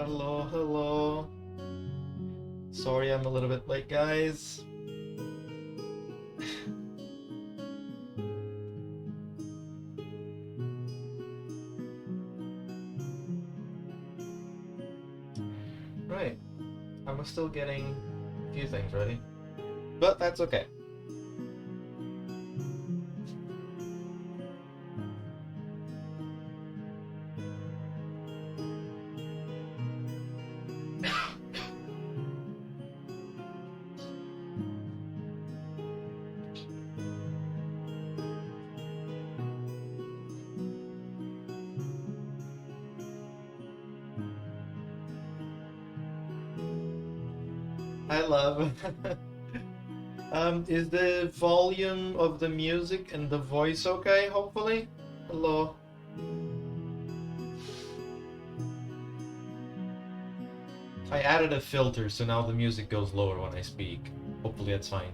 Hello, hello. Sorry I'm a little bit late, guys. Right. I was still getting a few things ready. But that's okay. I love. Is the volume of the music and the voice okay, hopefully? Hello. I added a filter, so now the music goes lower when I speak. Hopefully that's fine.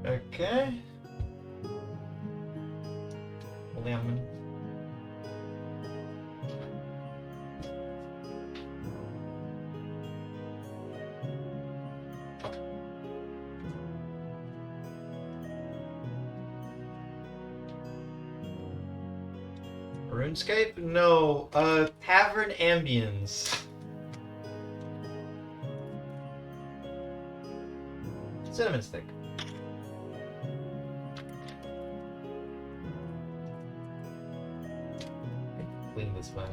Okay. Lemon. RuneScape? No. Tavern Ambience. Cinnamon stick. Clean this man.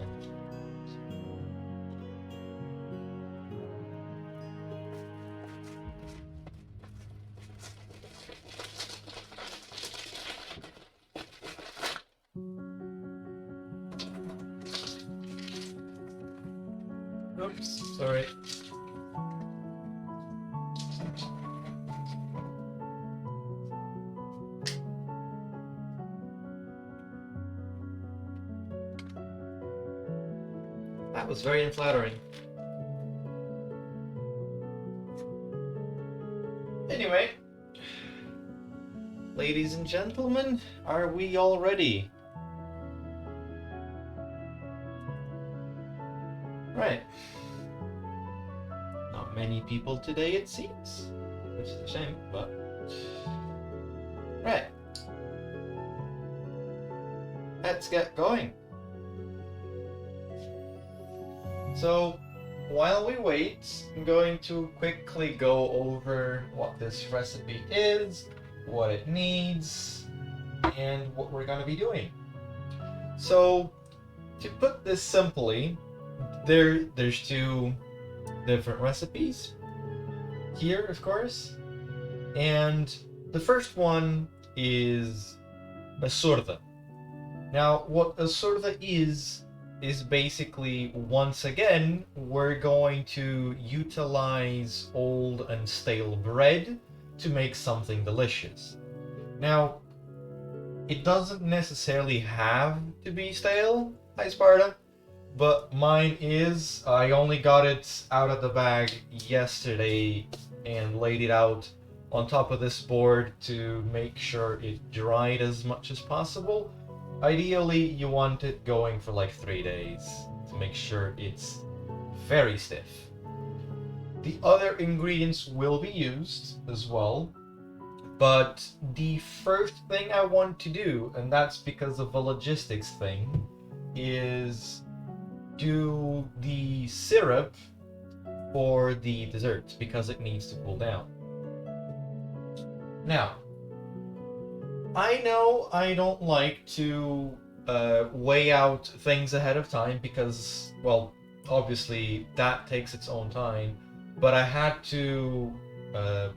Oops, sorry. That was very unflattering. Anyway, ladies and gentlemen, are we all ready? Right. Not many people today, it seems. Which is a shame, but... Right. Let's get going. So, while we wait, I'm going to quickly go over what this recipe is, what it needs, and what we're going to be doing. So, to put this simply, there's two different recipes here, of course, and the first one is Açorda. Now, what Açorda is basically, once again, we're going to utilize old and stale bread to make something delicious. Now, it doesn't necessarily have to be stale, hi Sparta, but mine is. I only got it out of the bag yesterday and laid it out on top of this board to make sure it dried as much as possible. Ideally, you want it going for like 3 days to make sure it's very stiff. The other ingredients will be used as well, but the first thing I want to do, and that's because of a logistics thing, is do the syrup for the dessert because it needs to cool down. Now, I know I don't like to weigh out things ahead of time because, well, obviously that takes its own time, but I had to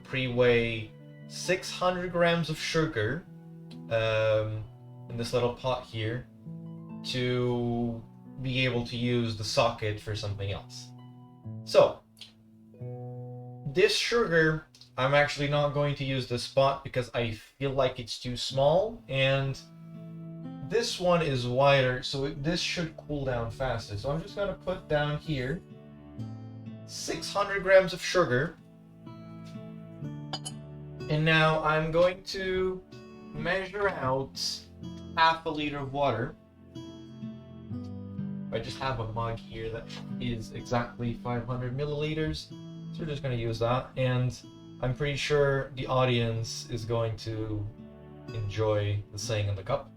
pre-weigh 600 grams of sugar in this little pot here to be able to use the socket for something else. So this sugar, I'm actually not going to use this pot because I feel like it's too small, and this one is wider, so this should cool down faster. So I'm just going to put down here 600 grams of sugar, and now I'm going to measure out half a liter of water. I just have a mug here that is exactly 500 milliliters, so we're just going to use that, and I'm pretty sure the audience is going to enjoy the saying in the cup.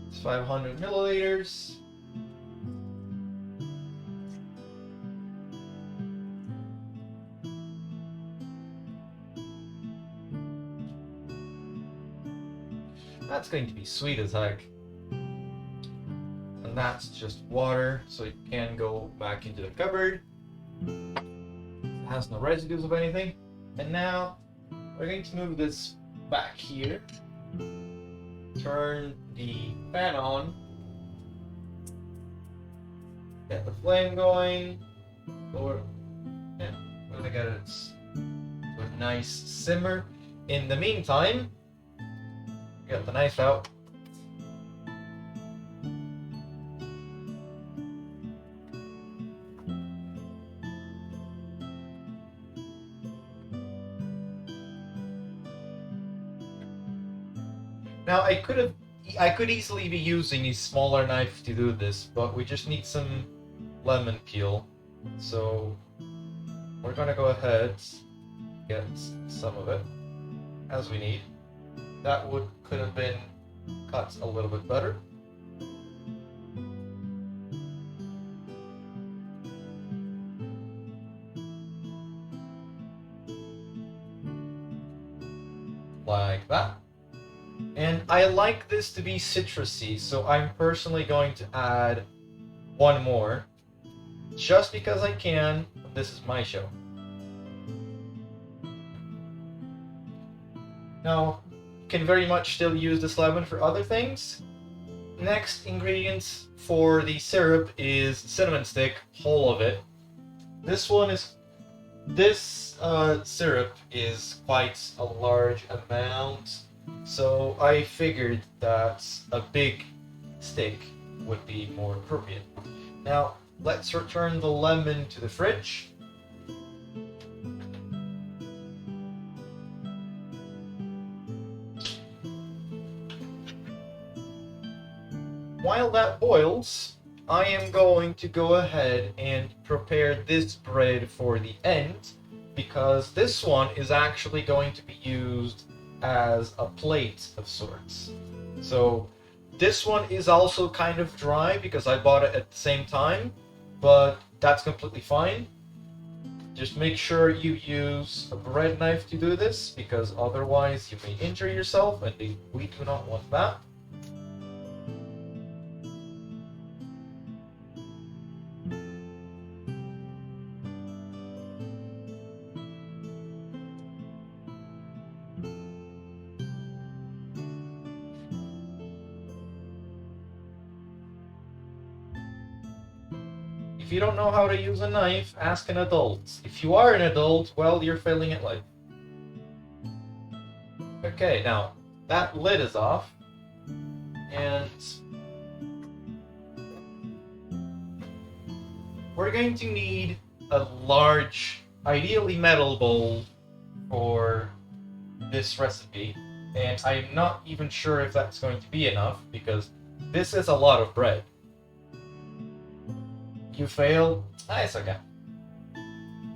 It's 500 milliliters. That's going to be sweet as heck. And that's just water, so it can go back into the cupboard. It has no residues of anything. And now we're going to move this back here. Turn the fan on. Get the flame going. Or yeah, we're gonna get it to a nice simmer. In the meantime, get the knife out. Now I could easily be using a smaller knife to do this, but we just need some lemon peel. So we're gonna go ahead, get some of it as we need. That could have been cut a little bit better. Like that. And I like this to be citrusy, so I'm personally going to add one more. Just because I can, this is my show. Now, you can very much still use this lemon for other things. Next ingredient for the syrup is cinnamon stick, whole of it. This syrup is quite a large amount, so I figured that a big stick would be more appropriate. Now, let's return the lemon to the fridge. While that boils, I am going to go ahead and prepare this bread for the end, because this one is actually going to be used as a plate of sorts. So this one is also kind of dry because I bought it at the same time, but that's completely fine. Just make sure you use a bread knife to do this, because otherwise you may injure yourself, and we do not want that. If you don't know how to use a knife, ask an adult. If you are an adult, well, you're failing at life. Okay, now, that lid is off, and we're going to need a large, ideally metal bowl for this recipe, and I'm not even sure if that's going to be enough, because this is a lot of bread. You fail? It's okay.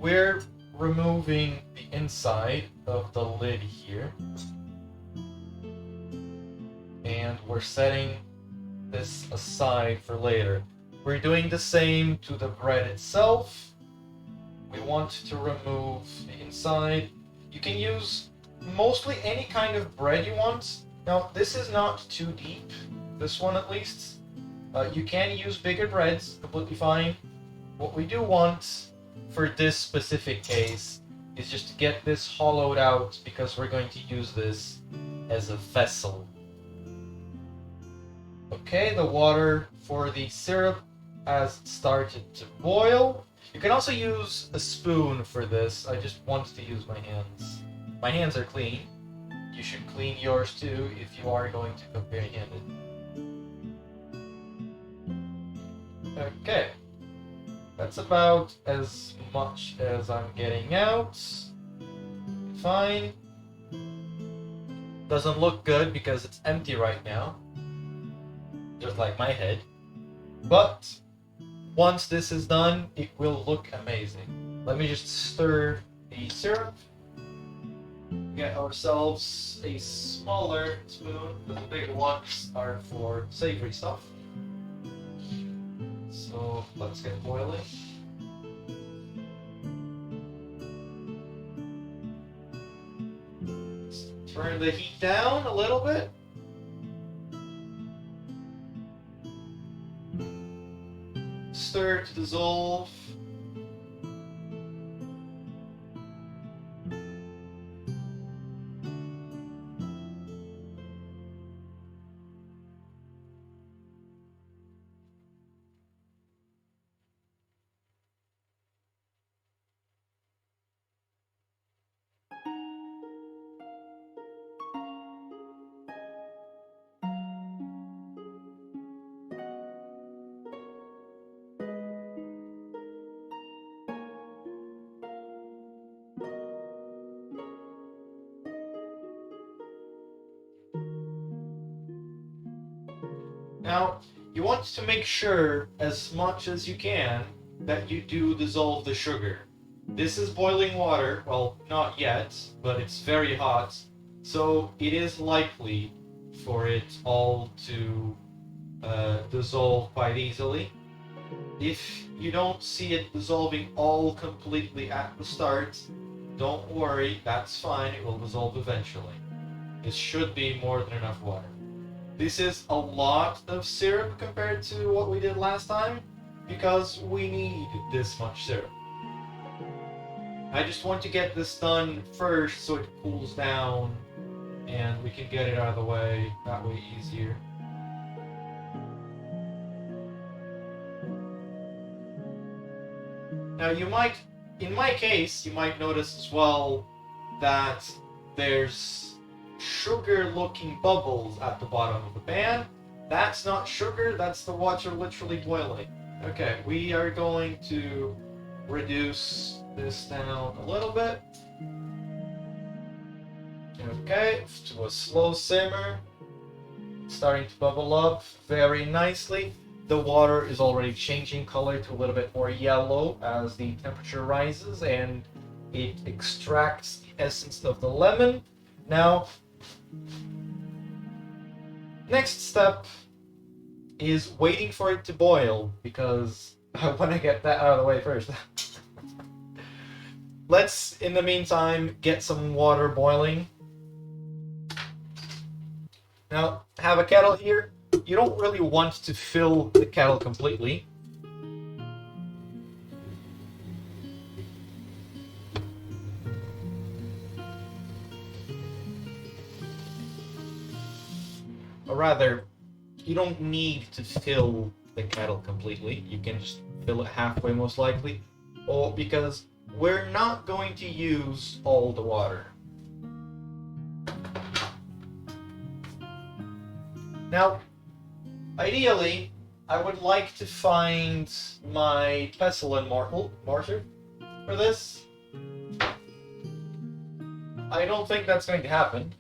We're removing the inside of the lid here, and we're setting this aside for later. We're doing the same to the bread itself. We want to remove the inside. You can use mostly any kind of bread you want. Now, this is not too deep, this one at least. You can use bigger breads, completely fine. What we do want for this specific case is just to get this hollowed out because we're going to use this as a vessel. Okay, the water for the syrup has started to boil. You can also use a spoon for this. I just wanted to use my hands. My hands are clean. You should clean yours too if you are going to cook bare-handed. Okay. That's about as much as I'm getting out. Fine. Doesn't look good because it's empty right now. Just like my head. But once this is done, it will look amazing. Let me just stir the syrup. Get ourselves a smaller spoon. The big ones are for savory stuff. So let's get boiling. Let's turn the heat down a little bit. Stir to dissolve. Now, you want to make sure, as much as you can, that you do dissolve the sugar. This is boiling water, well, not yet, but it's very hot, so it is likely for it all to dissolve quite easily. If you don't see it dissolving all completely at the start, don't worry, that's fine, it will dissolve eventually. It should be more than enough water. This is a lot of syrup compared to what we did last time, because we need this much syrup. I just want to get this done first so it cools down and we can get it out of the way, that way easier. Now you might, in my case, you might notice as well that there's sugar-looking bubbles at the bottom of the pan. That's not sugar, that's the water literally boiling. Okay, we are going to reduce this down a little bit. Okay, to a slow simmer. Starting to bubble up very nicely. The water is already changing color to a little bit more yellow as the temperature rises and it extracts the essence of the lemon. Now, next step is waiting for it to boil, because I want to get that out of the way first. Let's, in the meantime, get some water boiling. Now, have a kettle here. You don't really want to fill the kettle completely. Or rather, you don't need to fill the kettle completely. You can just fill it halfway most likely. Or because we're not going to use all the water. Now, ideally, I would like to find my pestle and mortar for this. I don't think that's going to happen.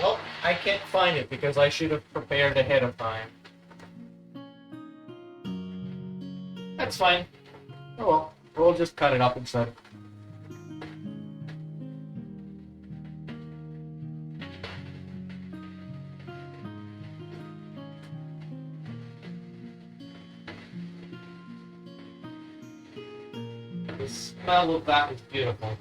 Well, I can't find it because I should have prepared ahead of time. That's fine. Oh well, we'll just cut it up instead. The smell of that is beautiful.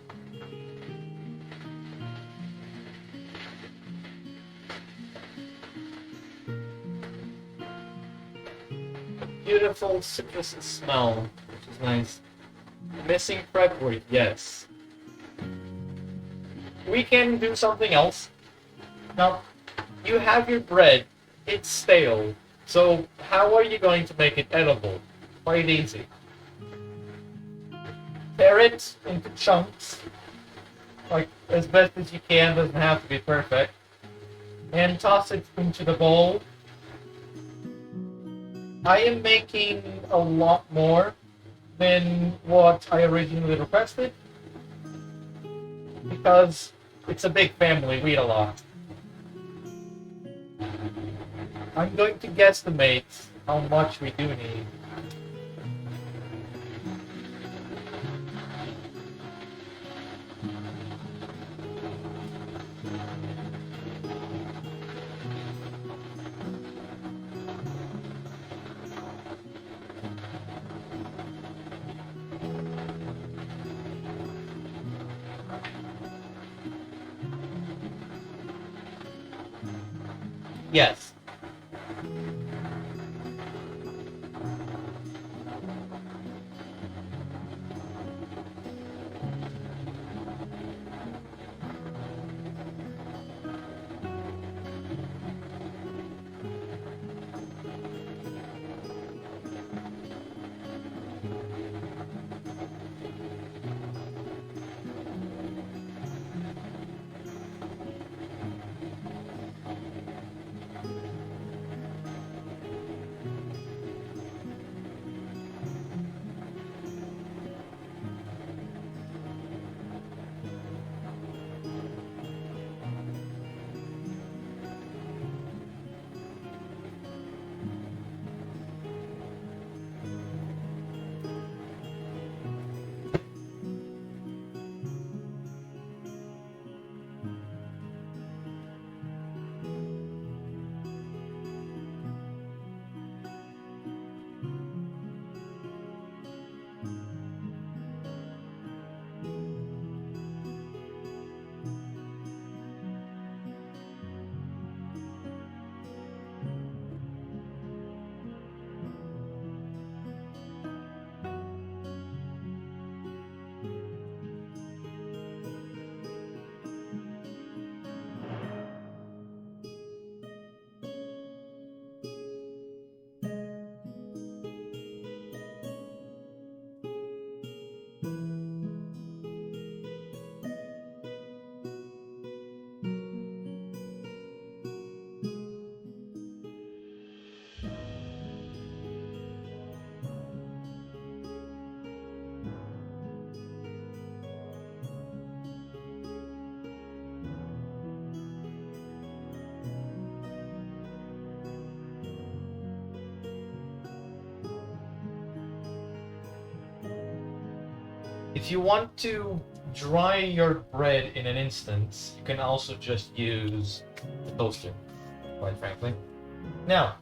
Beautiful citrus smell, which is nice. Missing prep work, yes. We can do something else. Now, you have your bread. It's stale. So, how are you going to make it edible? Quite easy. Tear it into chunks, like as best as you can, doesn't have to be perfect, and toss it into the bowl. I am making a lot more than what I originally requested, because it's a big family, we eat a lot. I'm going to guesstimate how much we do need. Yes. If you want to dry your bread in an instant, you can also just use the toaster, quite frankly. Now,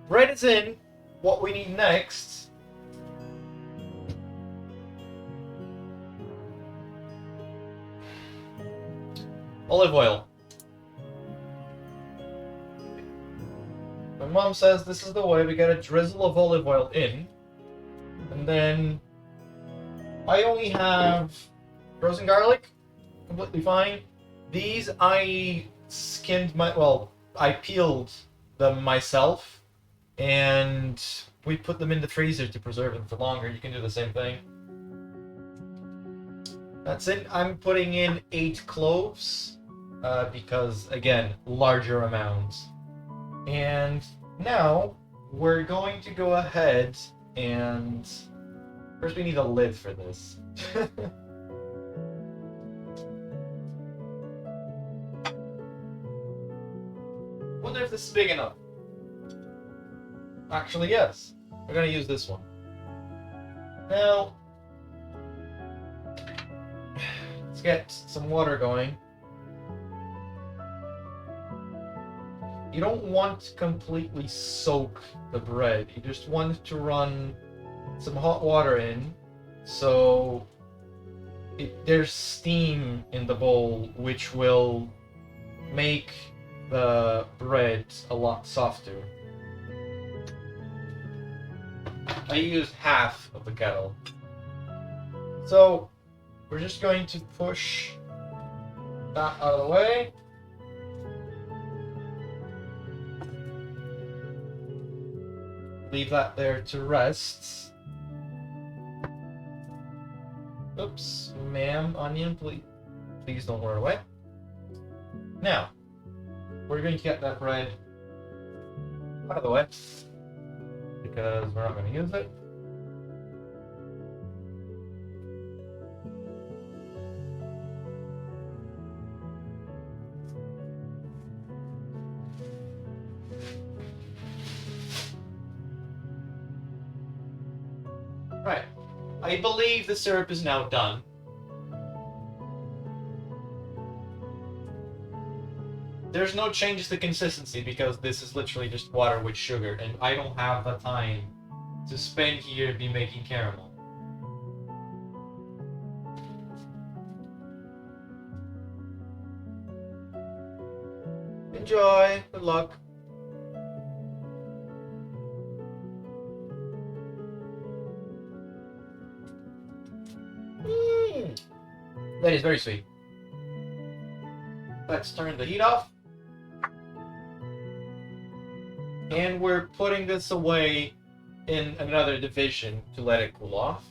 bread is in. What we need next olive oil. My mom says this is the way. We get a drizzle of olive oil in, and then I only have frozen garlic, completely fine. These I I peeled them myself, and we put them in the freezer to preserve them for longer. You can do the same thing. That's it. I'm putting in 8 cloves, because, again, larger amounts. And now, we're going to go ahead and... First, we need a lid for this. Wonder if this is big enough. Actually, yes. We're gonna use this one. Now, let's get some water going. You don't want to completely soak the bread. You just want to run some hot water in, so there's steam in the bowl, which will make the bread a lot softer. I used half of the kettle. So we're just going to push that out of the way. Leave that there to rest. Oops, ma'am, onion, please don't wear away. Now, we're going to get that bread out of the way because we're not going to use it. Right. I believe the syrup is now done. There's no changes to consistency because this is literally just water with sugar, and I don't have the time to spend here be making caramel. Enjoy. Good luck. That is very sweet. Let's turn the heat off. And we're putting this away in another division to let it cool off.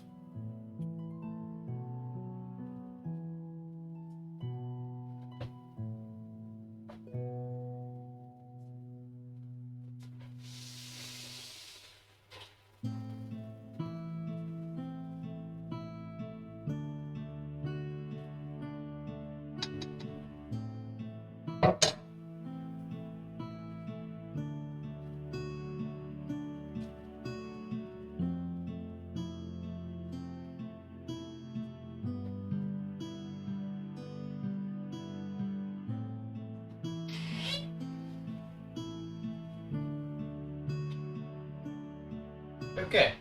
Okay,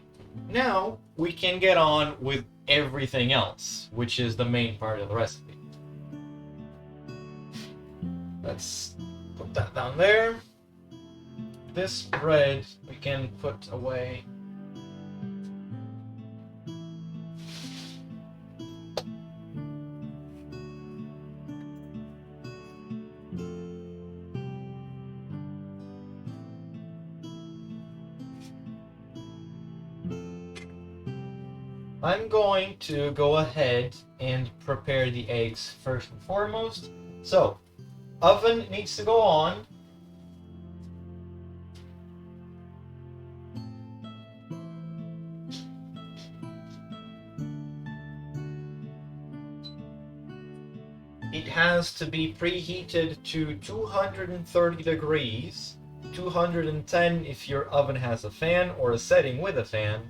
now we can get on with everything else, which is the main part of the recipe. Let's put that down there. This bread we can put away. I'm going to go ahead and prepare the eggs first and foremost. So, oven needs to go on. It has to be preheated to 230 degrees, 210 if your oven has a fan or a setting with a fan.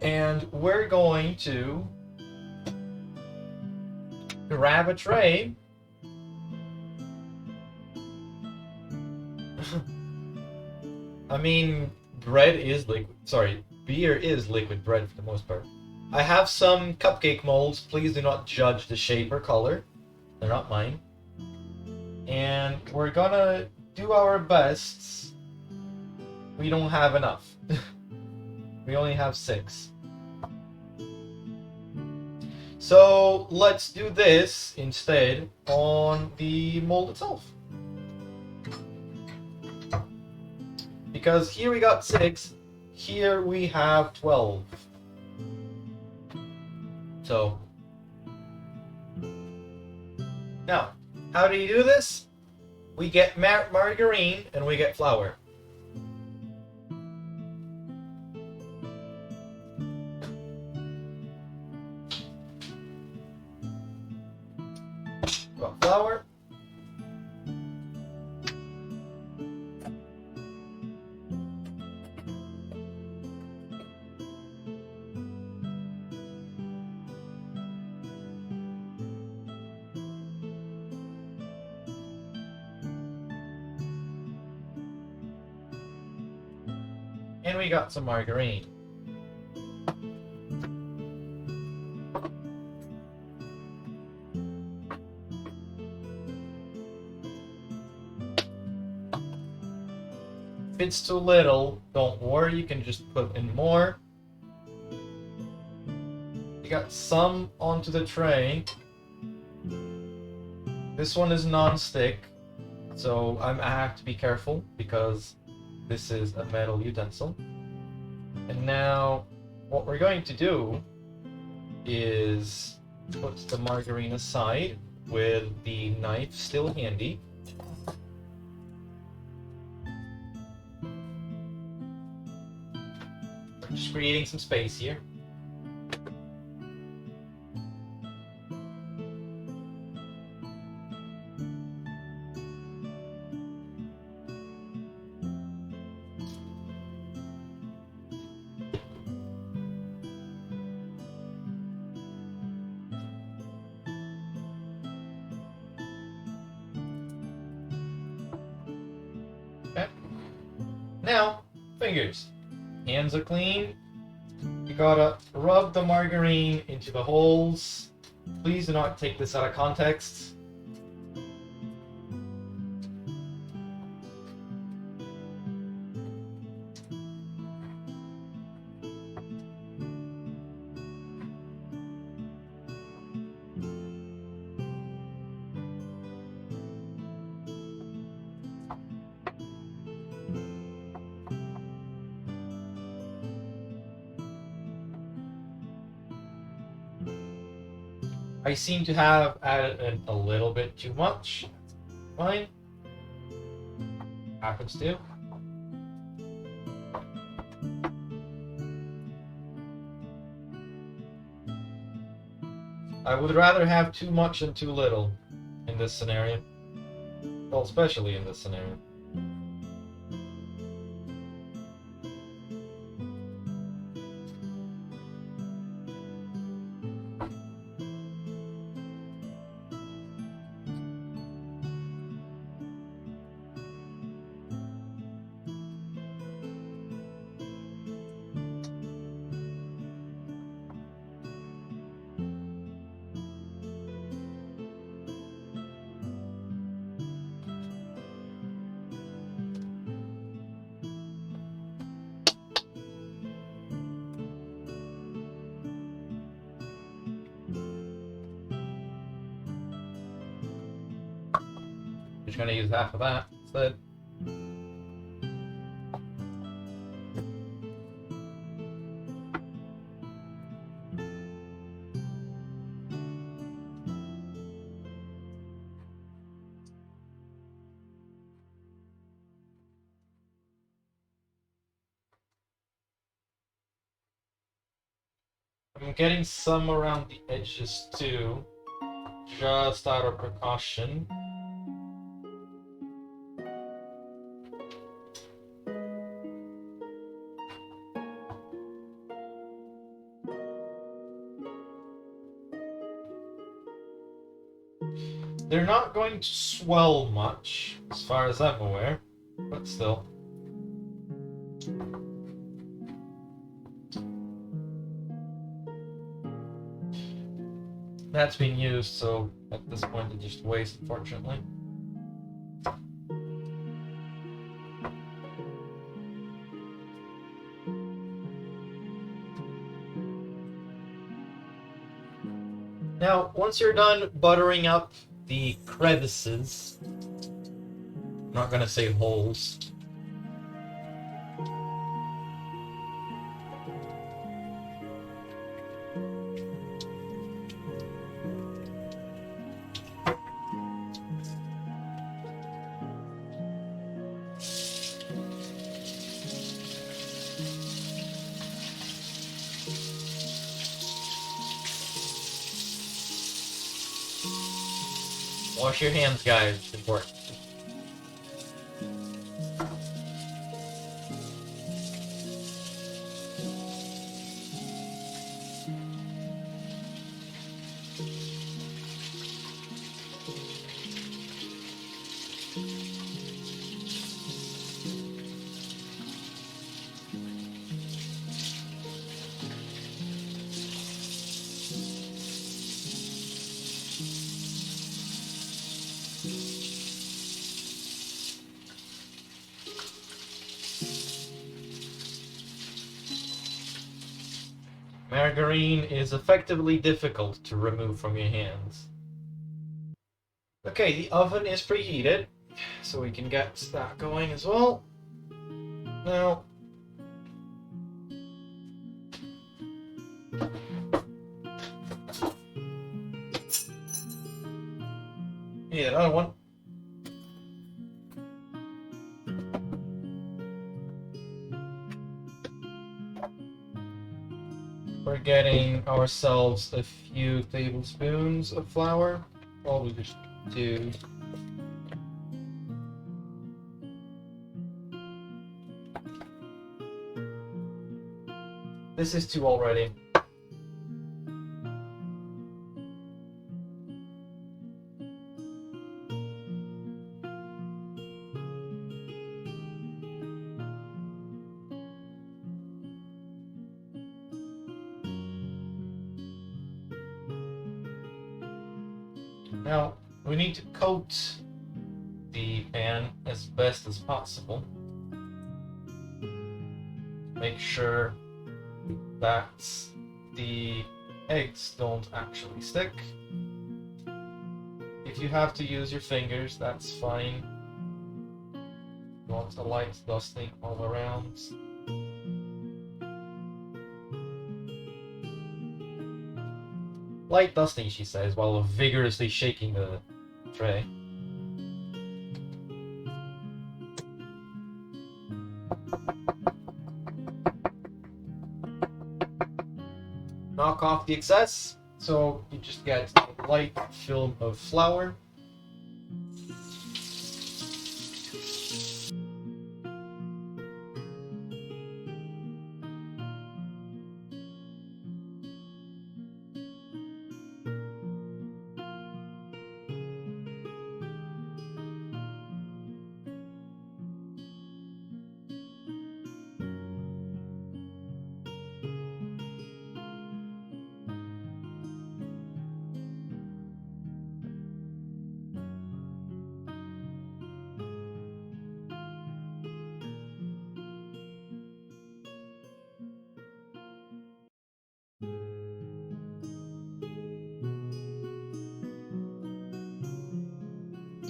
And we're going to grab a tray. I mean, bread is liquid. Sorry, beer is liquid bread for the most part. I have some cupcake molds. Please do not judge the shape or color. They're not mine. And we're gonna do our best. We don't have enough. We only have 6. So let's do this instead on the mold itself. Because here we got 6, here we have 12. So, now, how do you do this? We get margarine and we get flour. Got flour. And we got some margarine. If it's too little, don't worry, you can just put in more. You got some onto the tray. This one is non-stick, so I have to be careful because this is a metal utensil. And now what we're going to do is put the margarine aside with the knife still handy. Just creating some space here. Okay. Now, fingers. Hands are clean. You gotta rub the margarine into the holes. Please do not take this out of context. I seem to have added a little bit too much. Fine. Happens to. I would rather have too much than too little in this scenario. Well, especially in this scenario. Just gonna use half of that instead. I'm getting some around the edges too, just out of precaution. They're not going to swell much, as far as I'm aware, but still. That's being used, so at this point it's just waste, unfortunately. Now, once you're done buttering up the crevices, I'm not gonna say holes. Wash your hands, guys. It's important. Margarine is effectively difficult to remove from your hands. Okay, the oven is preheated, so we can get that going as well. Now, yeah, another one. We're getting ourselves a few tablespoons of flour. Probably just 2. This is 2 already. Now, we need to coat the pan as best as possible. Make sure that the eggs don't actually stick. If you have to use your fingers, that's fine. You want a light dusting all around. Light dusting, she says, while vigorously shaking the tray. Knock off the excess, so you just get a light film of flour.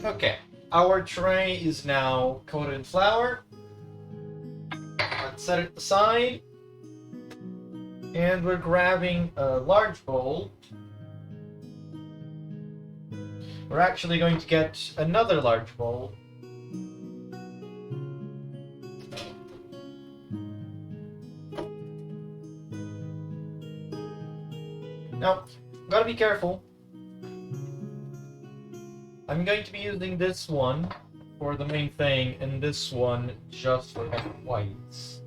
Okay, our tray is now coated in flour. Let's set it aside. And we're grabbing a large bowl. We're actually going to get another large bowl. Now, gotta be careful. I'm going to be using this one for the main thing, and this one just for the whites.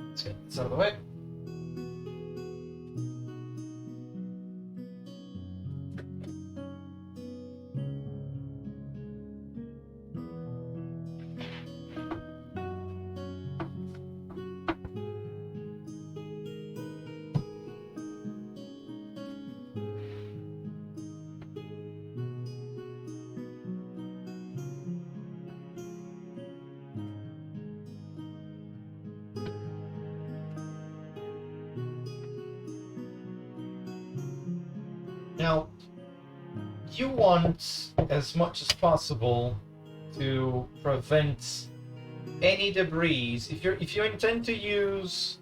Let's get this out of the way. Now, you want as much as possible to prevent any debris. If you intend to use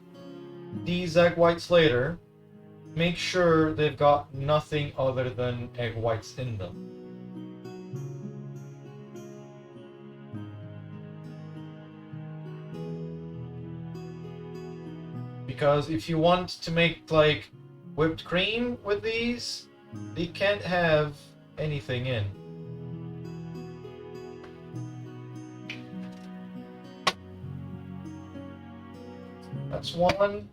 these egg whites later, make sure they've got nothing other than egg whites in them. Because if you want to make like whipped cream with these, they can't have anything in. That's one.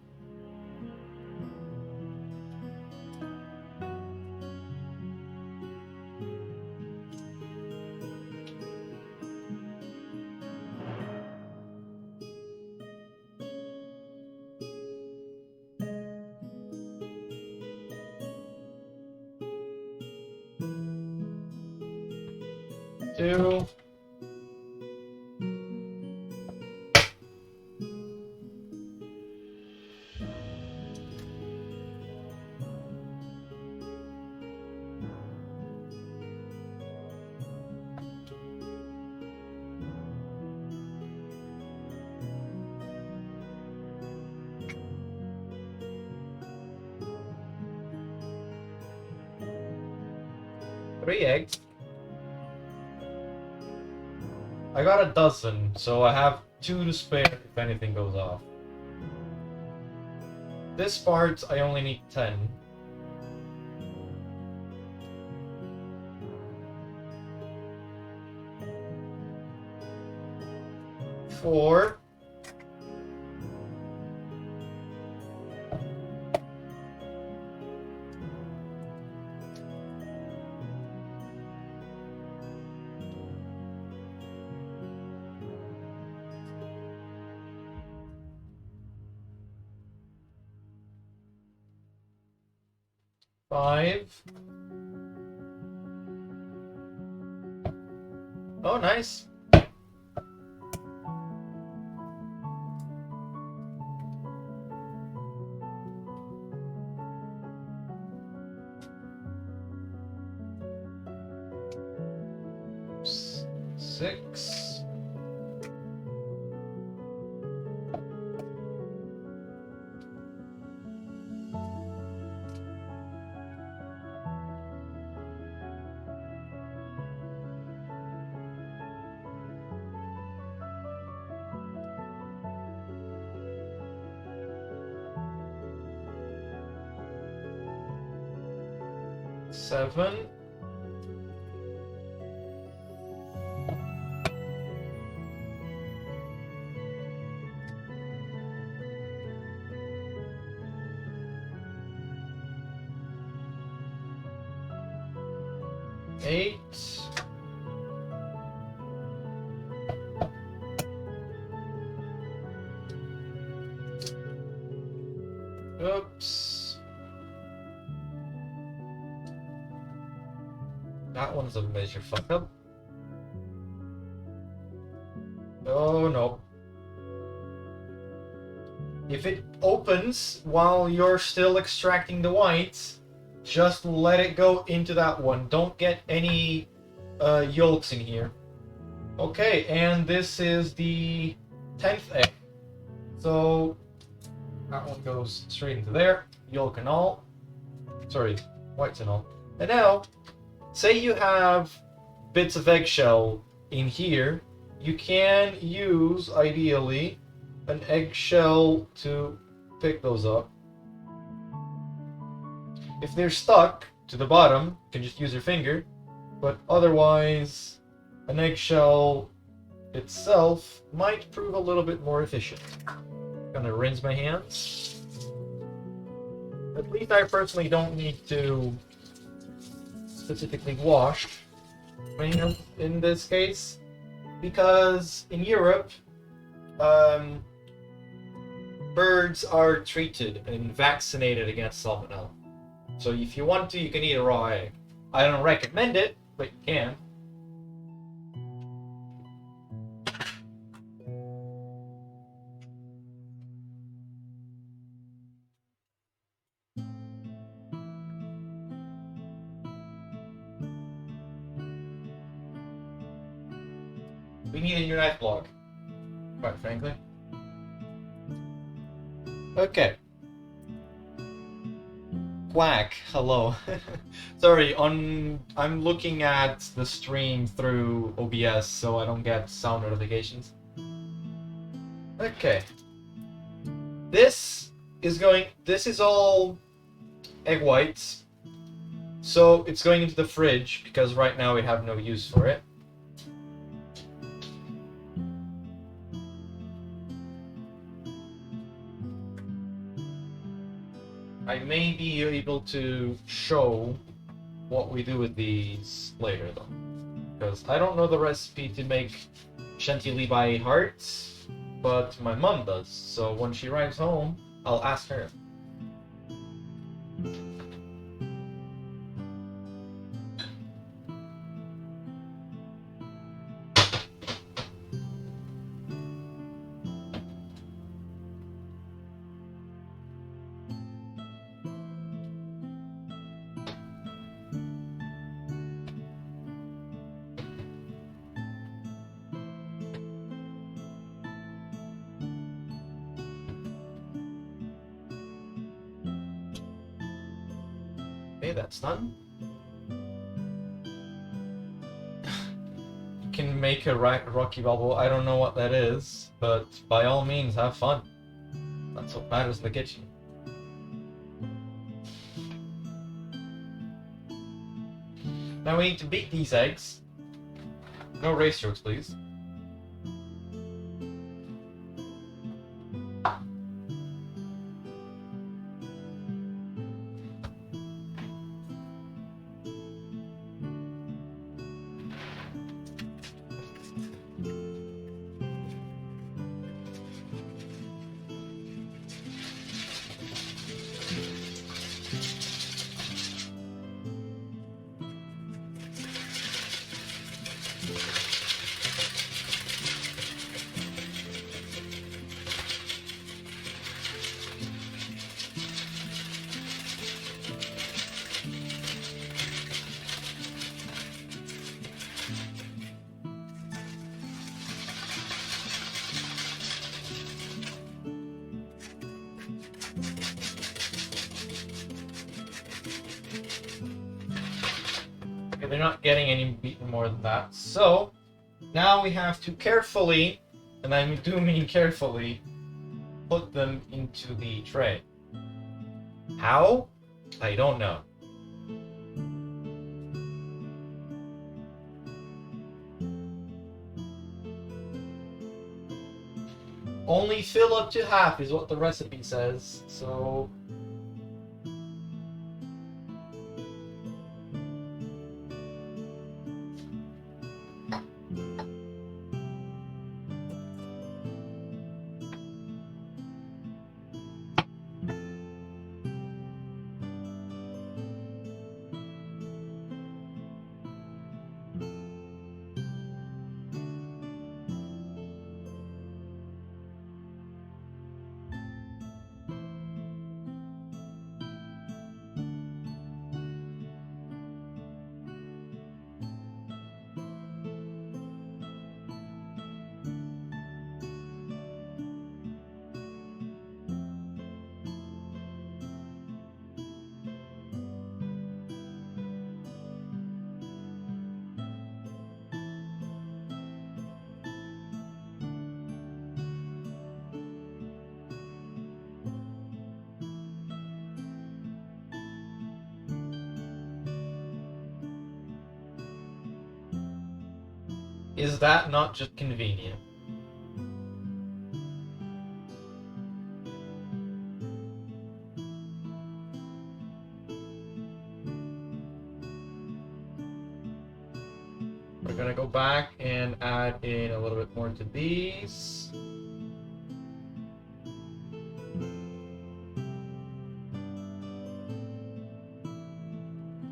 Two. 3 eggs. I got a dozen, so I have 2 to spare if anything goes off. This part, I only need 10. Four. Five. Oh, nice. Six. Seven. Eight. Oops. That one's a major fuck up. Oh no. If it opens while you're still extracting the whites, just let it go into that one. Don't get any yolks in here. Okay, and this is the 10th egg. So that one goes straight into there. Yolk and all. Sorry, whites and all. And now, say you have bits of eggshell in here. You can use, ideally, an eggshell to pick those up. If they're stuck to the bottom, you can just use your finger, but otherwise, an eggshell itself might prove a little bit more efficient. Gonna rinse my hands. At least I personally don't need to specifically wash my hands in this case, because in Europe, birds are treated and vaccinated against salmonella. So if you want to, you can eat a raw egg. I don't recommend it, but you can. We need a new knife block, quite frankly. Okay. Quack, hello. Sorry, I'm looking at the stream through OBS, so I don't get sound notifications. Okay. This is all egg whites. So it's going into the fridge, because right now we have no use for it. I may be able to show what we do with these later, though. Because I don't know the recipe to make chantilly by heart, but my mom does. So when she arrives home, I'll ask her. Okay, that's done. can make a rocky bubble. I don't know what that is, but by all means, have fun. That's what matters in the kitchen. Now we need to beat these eggs. No race strokes, please. Okay, they're not getting any beaten more than that. So, now we have to carefully, and I do mean carefully, put them into the tray. How? I don't know. Only fill up to half is what the recipe says, so... Is that not just convenient? We're gonna go back and add in a little bit more to these.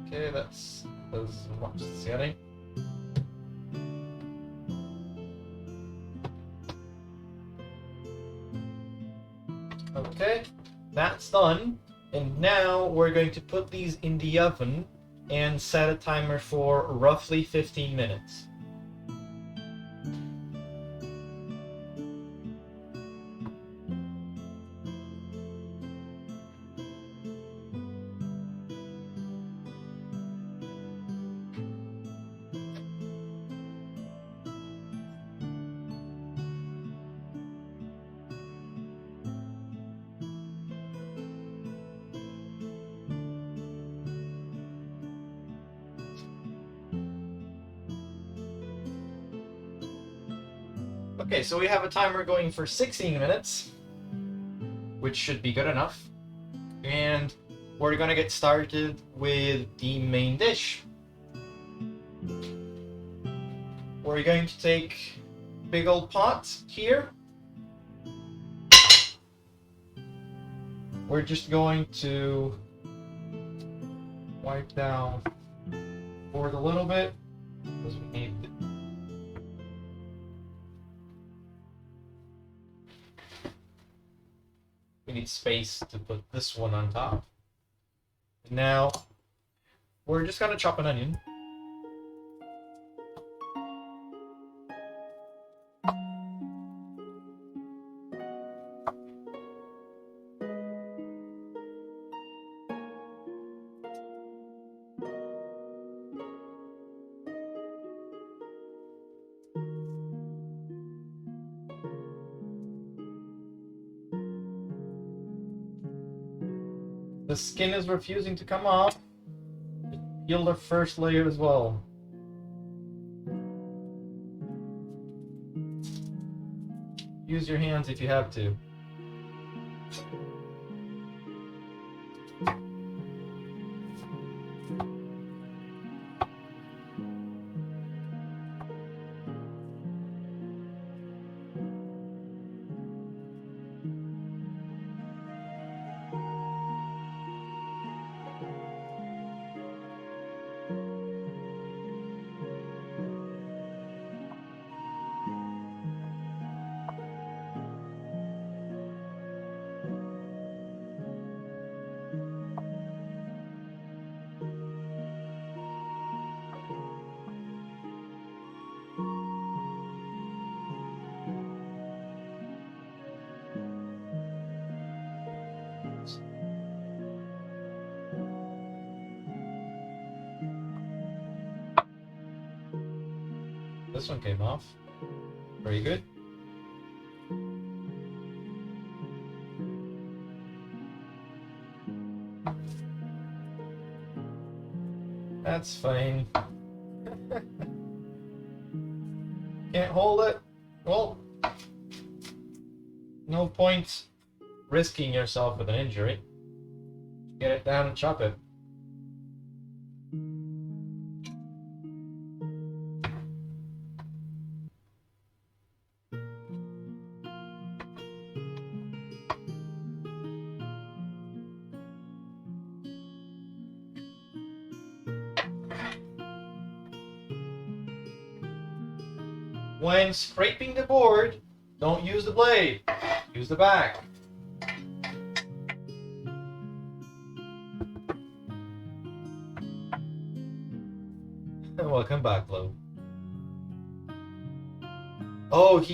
Okay, that's as much as it's getting. Okay, that's done. And now we're going to put these in the oven and set a timer for roughly 15 minutes. Okay, so we have a timer going for 16 minutes, which should be good enough. And we're gonna get started with the main dish. We're going to take a big old pot here. We're just going to wipe down board a little bit because we need space to put this one on top. Now we're just gonna chop an onion. The skin is refusing to come off. Peel the first layer as well. Use your hands if you have to. This one came off. Very good. That's fine. Can't hold it? Well, no point risking yourself with an injury. Get it down and chop it. When scraping the board, don't use the blade. Use the back. Welcome back, Flo. Oh,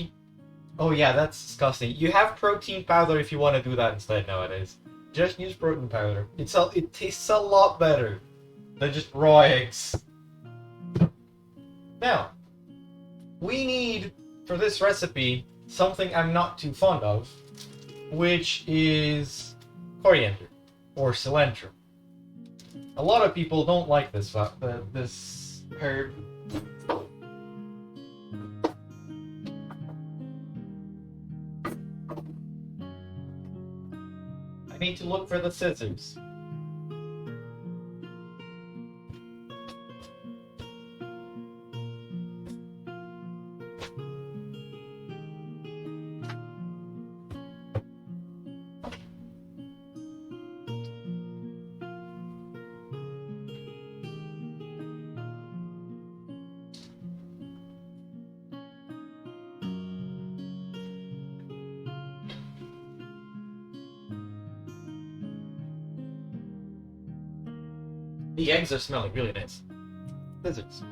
yeah, that's disgusting. You have protein powder if you want to do that instead nowadays. Just use protein powder. It tastes a lot better than just raw eggs. Now, we need, for this recipe, something I'm not too fond of, which is coriander, or cilantro. A lot of people don't like this herb. I need to look for the scissors. The eggs are smelling really nice. Scissors.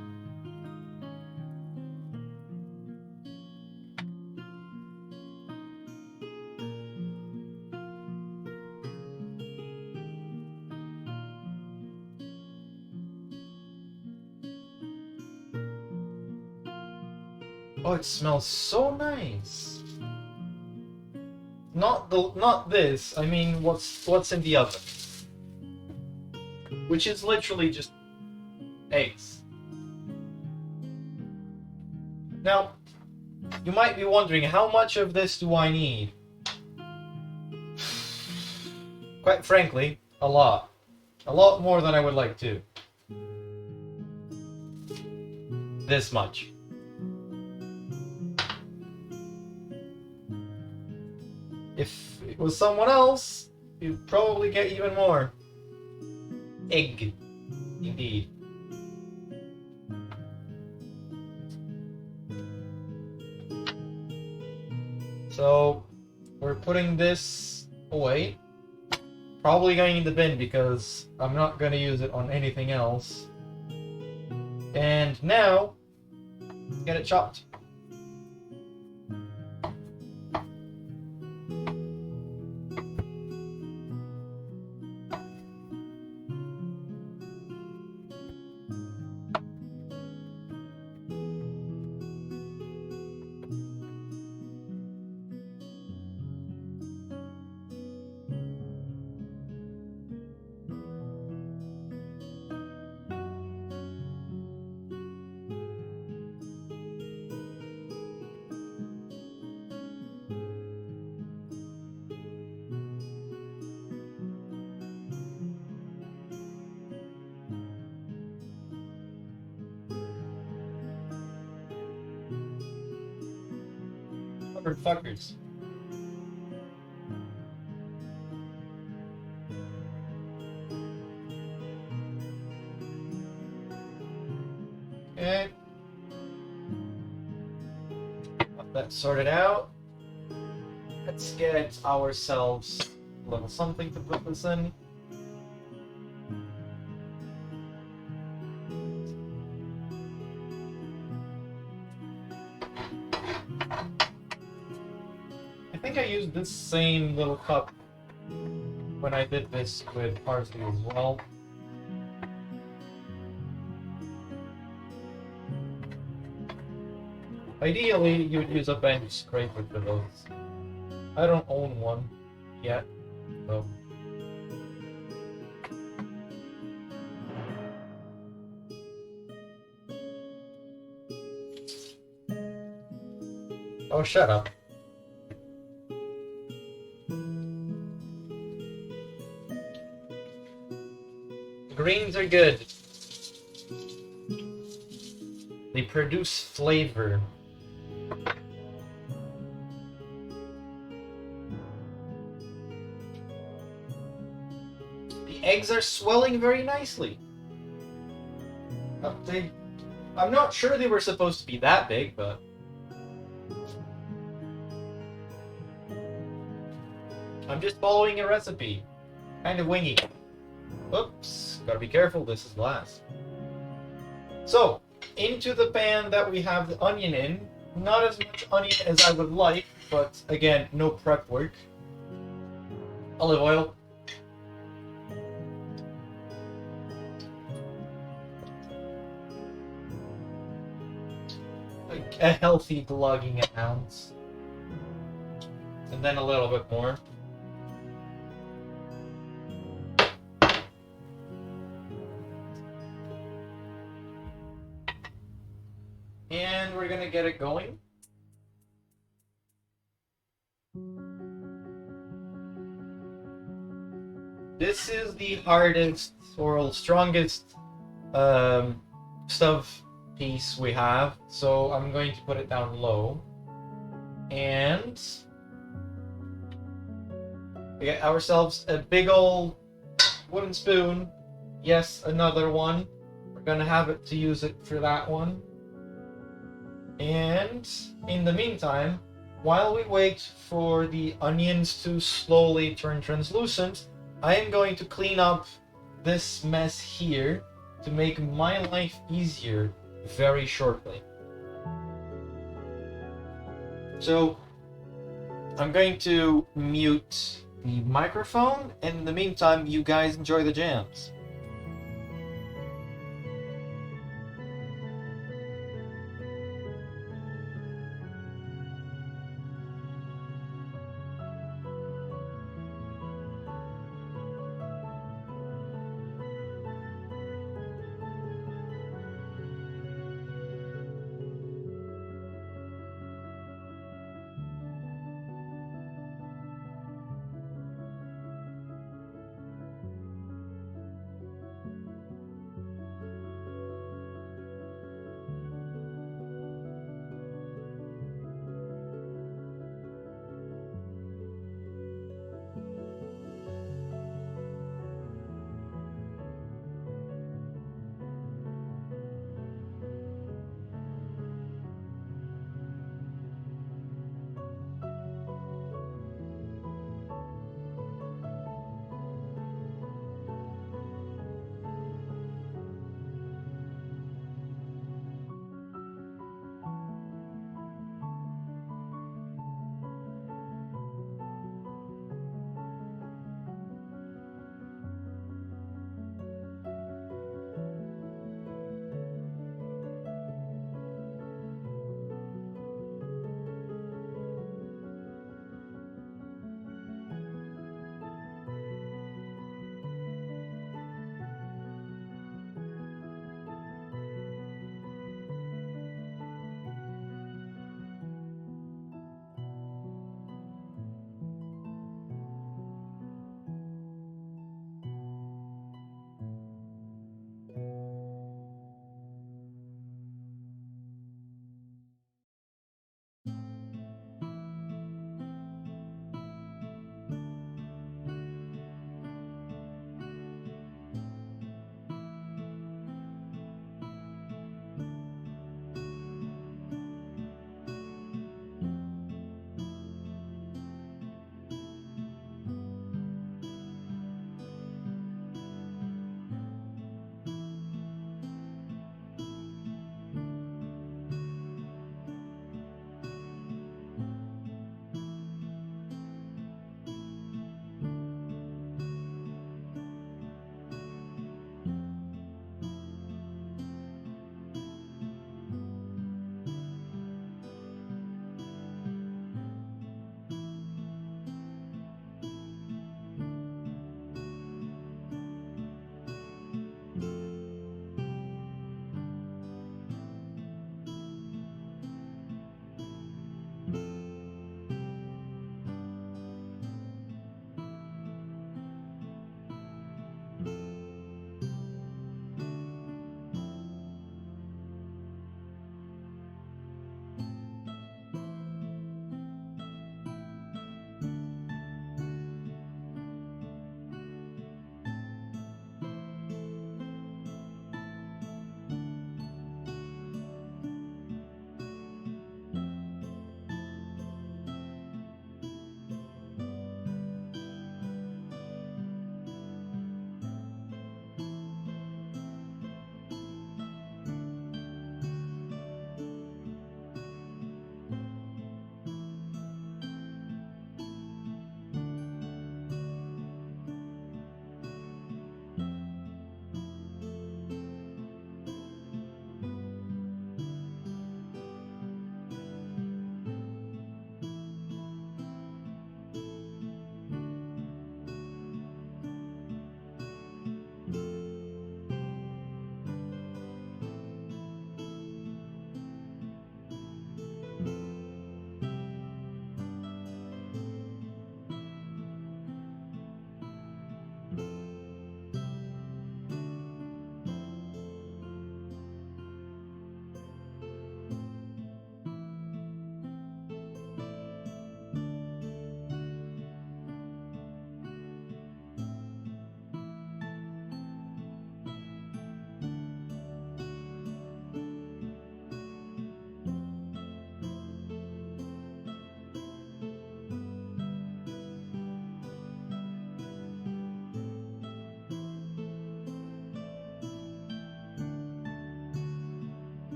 Oh, it smells so nice. Not this. I mean, what's in the oven? Which is literally just eggs. Now, you might be wondering, how much of this do I need? Quite frankly, a lot. A lot more than I would like to. This much. If it was someone else, you'd probably get even more. Egg, indeed. So, we're putting this away. Probably going in the bin because I'm not going to use it on anything else. And now, get it chopped. Motherfuckers. Okay. Got that sorted out. Let's get ourselves a little something to put this in. I think I used this same little cup when I did this with parsley as well. Ideally, you would use a bench scraper for those. I don't own one yet, so. Oh, shut up. Greens are good. They produce flavor. The eggs are swelling very nicely. I'm not sure they were supposed to be that big, but... I'm just following a recipe. Kind of wingy. Oops, gotta be careful, this is glass. So, into the pan that we have the onion in. Not as much onion as I would like, but again, no prep work. Olive oil. Like a healthy glugging ounce. And then a little bit more. And we're gonna get it going. This is the hardest or strongest stuff piece we have, so I'm going to put it down low. And we get ourselves a big old wooden spoon. Yes, another one. We're gonna have it to use it for that one. And in the meantime, while we wait for the onions to slowly turn translucent, I am going to clean up this mess here to make my life easier very shortly. So I'm going to mute the microphone, and in the meantime, you guys enjoy the jams.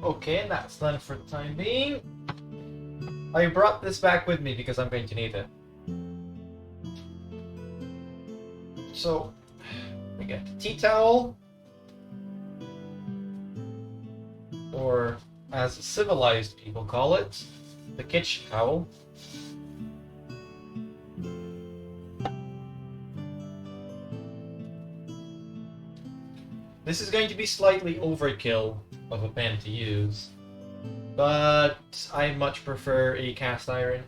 Okay, and that's done for the time being. I brought this back with me because I'm going to need it. So, we get the tea towel, or as civilized people call it, the kitchen towel. This is going to be slightly overkill of a pan to use, but I much prefer a cast iron.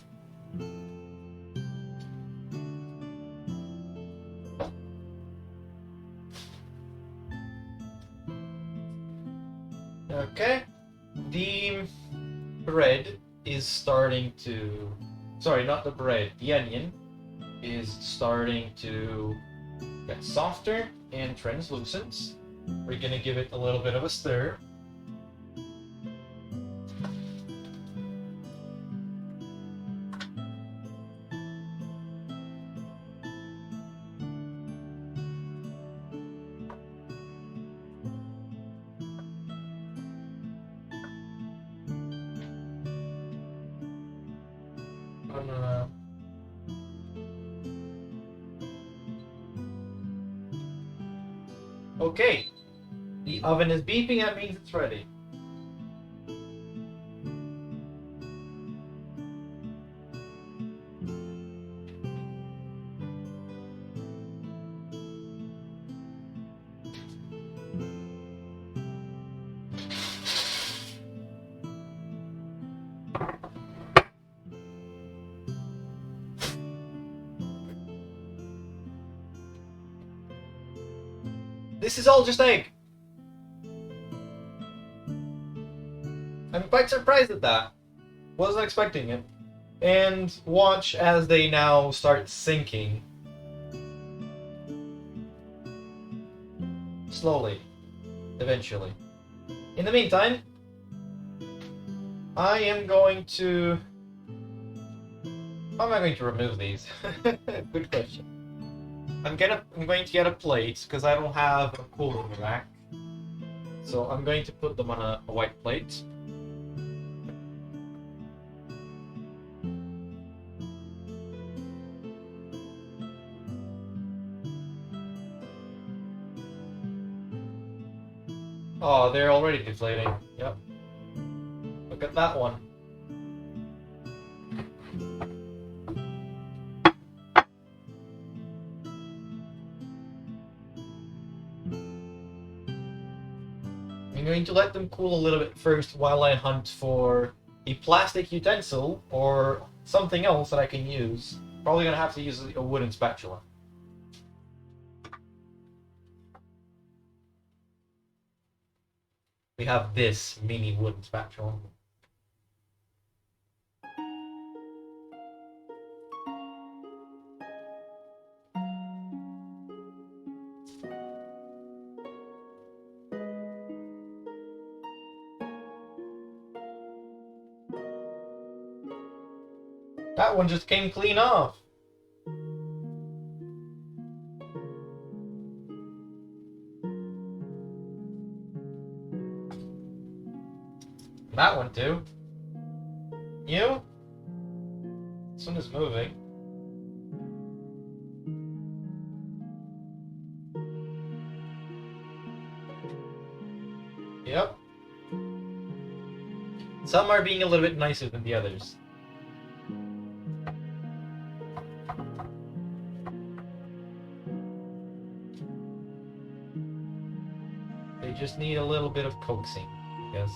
Okay, the bread is starting to... Sorry, not the bread, the onion is starting to get softer and translucent. We're gonna give it a little bit of a stir. Okay, the oven is beeping, that means it's ready. This is all just egg. I'm quite surprised at that. Wasn't expecting it. And watch as they now start sinking. Slowly. Eventually. In the meantime, I am going to... How am I going to remove these? Good question. I'm going to get a plate because I don't have a cooling rack. So I'm going to put them on a white plate. Oh, they're already deflating. Yep. Look at that one. I'm going to let them cool a little bit first while I hunt for a plastic utensil or something else that I can use. Probably gonna have to use a wooden spatula. We have this mini wooden spatula. That one just came clean off. That one too. You? This one is moving. Yep. Some are being a little bit nicer than the others. They just need a little bit of coaxing, I guess.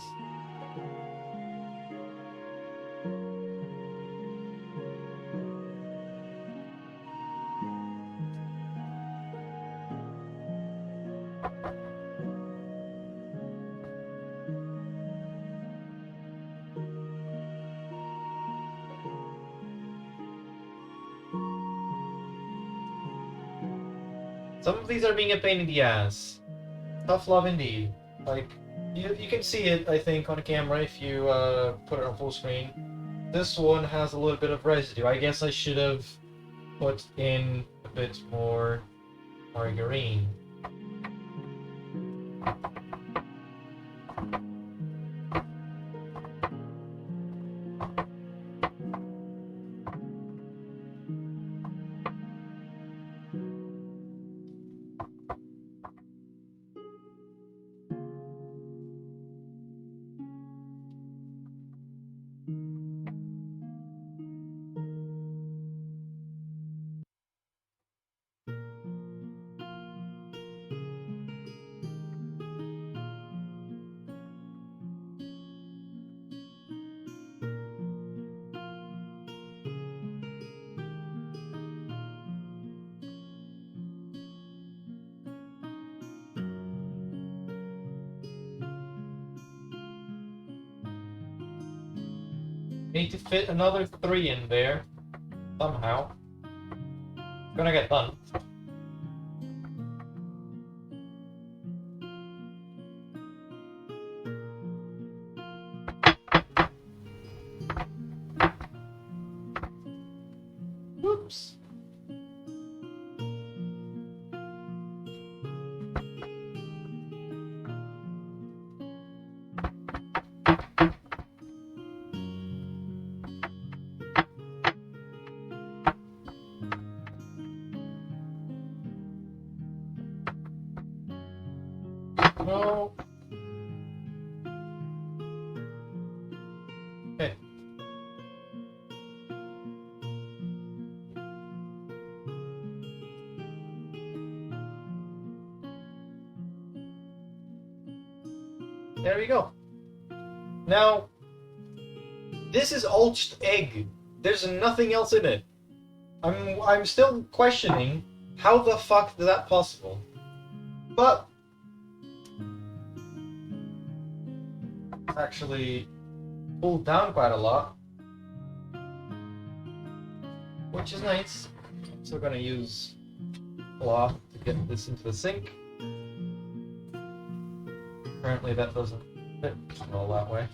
Some of these are being a pain in the ass. Tough love indeed. Like, you can see it, I think, on camera if you put it on full screen. This one has a little bit of residue. I guess I should have put in a bit more margarine. Need to fit another 3 in there. Somehow. It's gonna get done. Whoops. No. Okay. There we go. Now, this is all just egg. There's nothing else in it. I'm still questioning how the fuck is that possible. But it's actually pulled down quite a lot, which is nice. So we're gonna use cloth to get this into the sink. Apparently that doesn't fit all that way.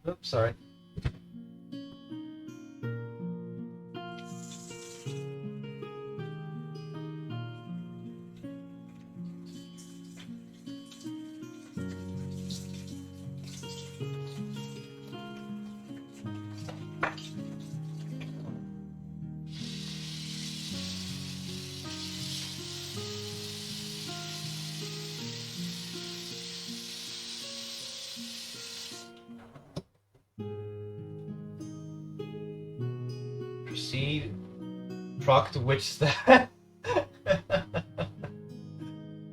Oops, sorry. Proceed. Proc to which stat?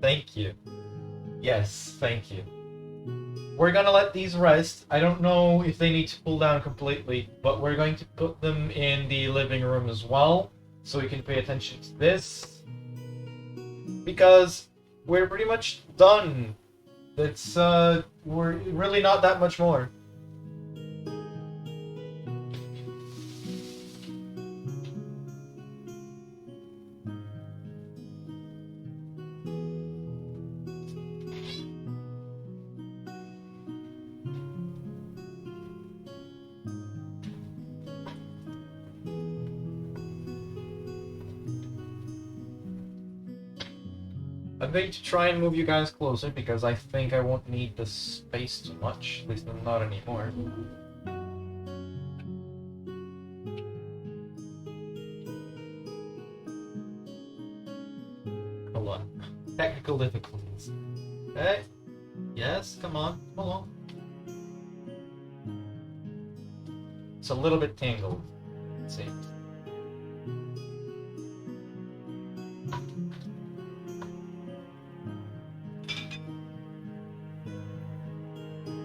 Thank you. Yes, thank you. We're gonna let these rest. I don't know if they need to pull down completely, but we're going to put them in the living room as well, so we can pay attention to this. Because we're pretty much done. It's, we're really not that much more. I'm going to try and move you guys closer because I think I won't need the space too much. At least not anymore. Hold on. Technical difficulties. Hey. Yes, come on. Hold on. It's a little bit tangled. Let's see.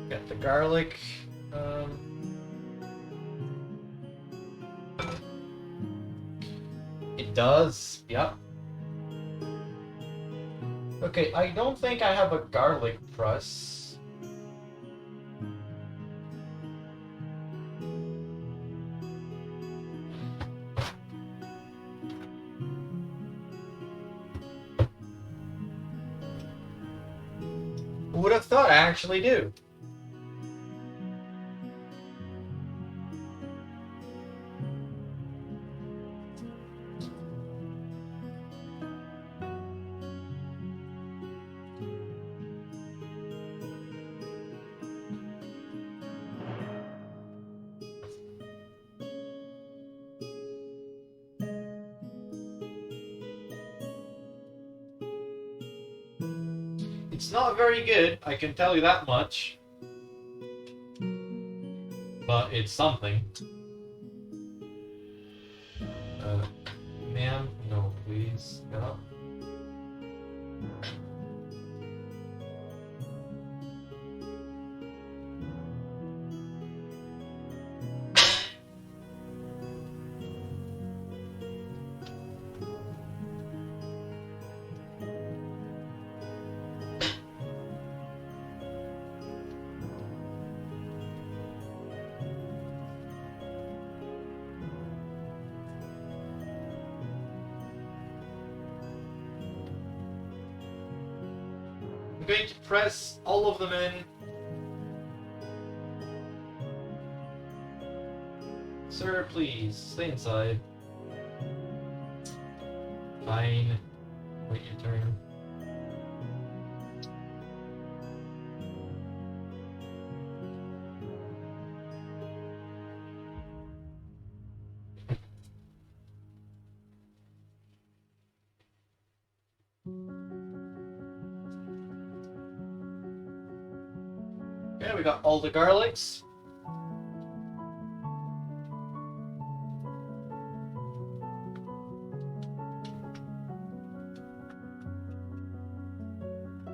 Got the garlic. It does. Yep. Okay, I don't think I have a garlic press. Who would have thought I actually do? It's not very good, I can tell you that much. But it's something. Ma'am, no, please. Get up. I'm going to press all of them in. Sir, please, stay inside. Fine. Wait your turn. Okay, we got all the garlics.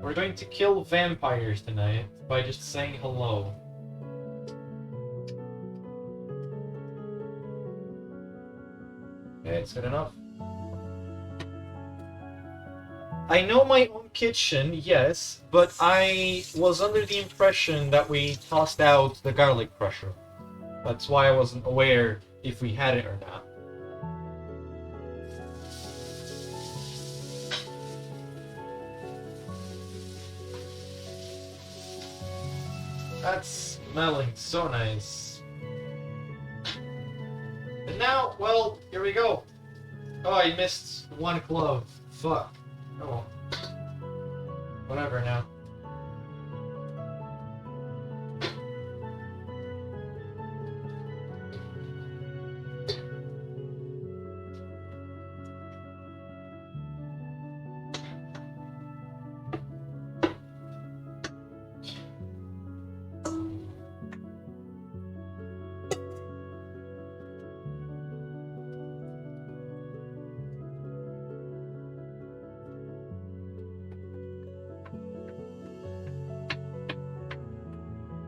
We're going to kill vampires tonight by just saying hello. Okay, it's good enough. I know my own kitchen, yes, but I was under the impression that we tossed out the garlic crusher. That's why I wasn't aware if we had it or not. That's smelling so nice. And now, well, here we go. Oh, I missed one clove. Fuck. Oh. Whatever now.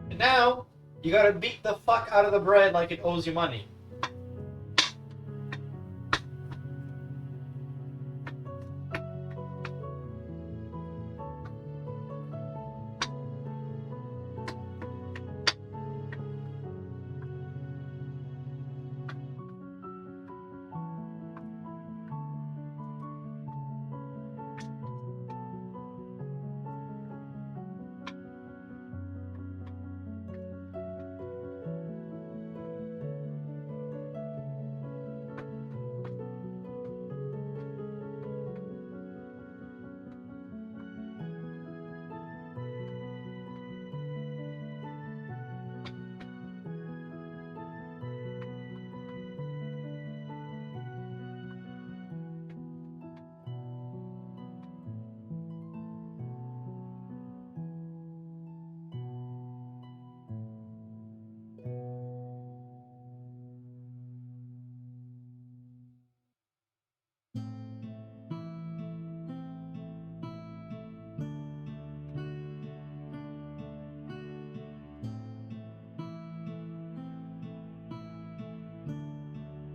And now, you gotta beat the fuck out of the bread like it owes you money.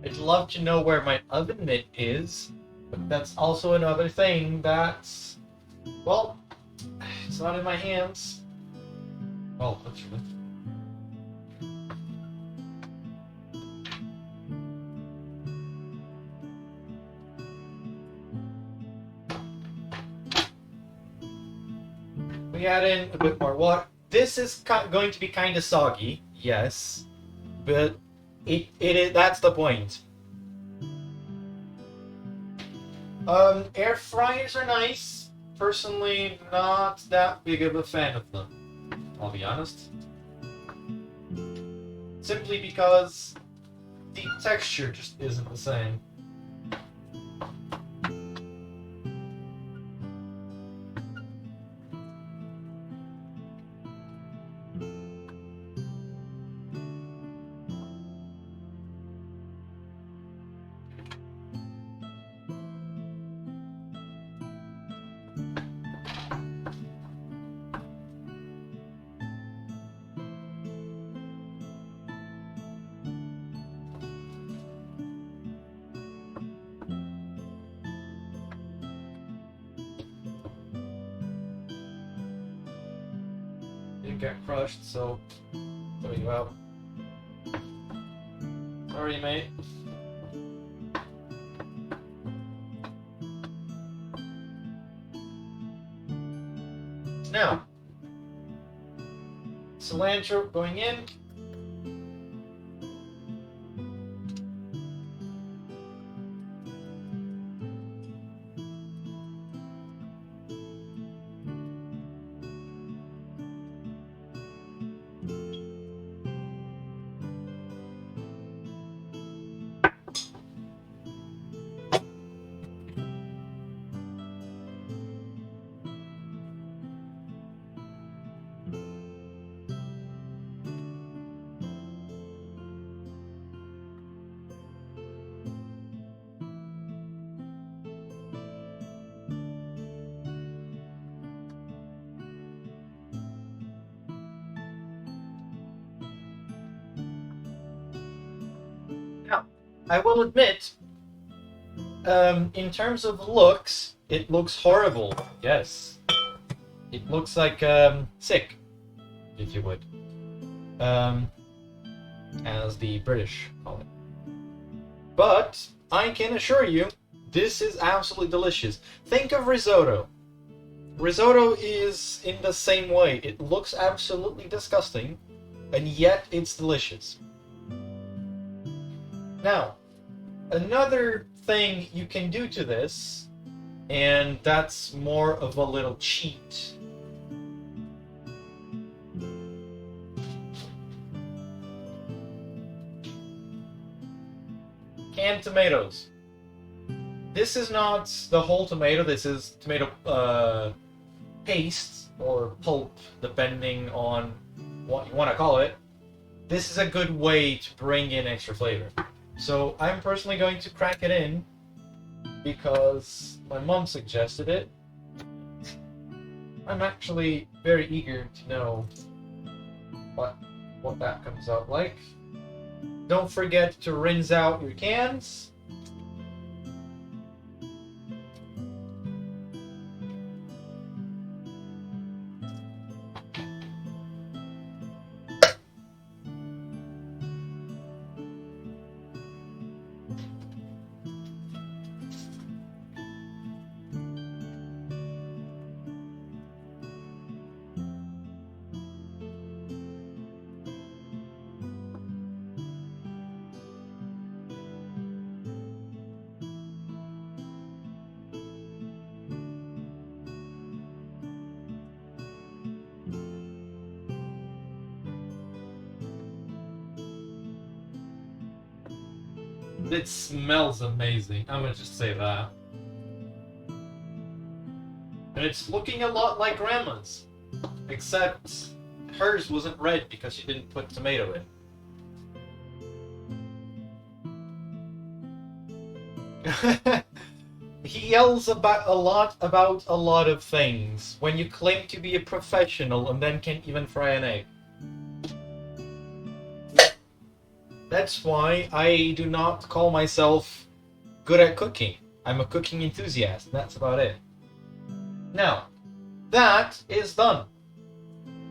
I'd love to know where my oven mitt is, but that's also another thing that's, well, it's not in my hands. Well, literally. We add in a bit more water. This is going to be kind of soggy, yes, but it is, that's the point. Air fryers are nice. Personally, not that big of a fan of them, I'll be honest. Simply because the texture just isn't the same. Didn't get crushed, so there you go. Sorry, mate. Now, cilantro going in. Now, I will admit, in terms of looks, it looks horrible. Yes. It looks like, sick, if you would. As the British call it. But, I can assure you, this is absolutely delicious. Think of risotto. Risotto is in the same way. It looks absolutely disgusting, and yet it's delicious. Now, another thing you can do to this, and that's more of a little cheat. Canned tomatoes. This is not the whole tomato, this is tomato paste or pulp, depending on what you want to call it. This is a good way to bring in extra flavor. So I'm personally going to crack it in because my mom suggested it. I'm actually very eager to know what that comes out like. Don't forget to rinse out your cans. It smells amazing, I'm gonna just say that. And it's looking a lot like Grandma's, except hers wasn't red because she didn't put tomato in. He yells about a lot of things when you claim to be a professional and then can't even fry an egg. That's why I do not call myself good at cooking. I'm a cooking enthusiast, and that's about it. Now, that is done.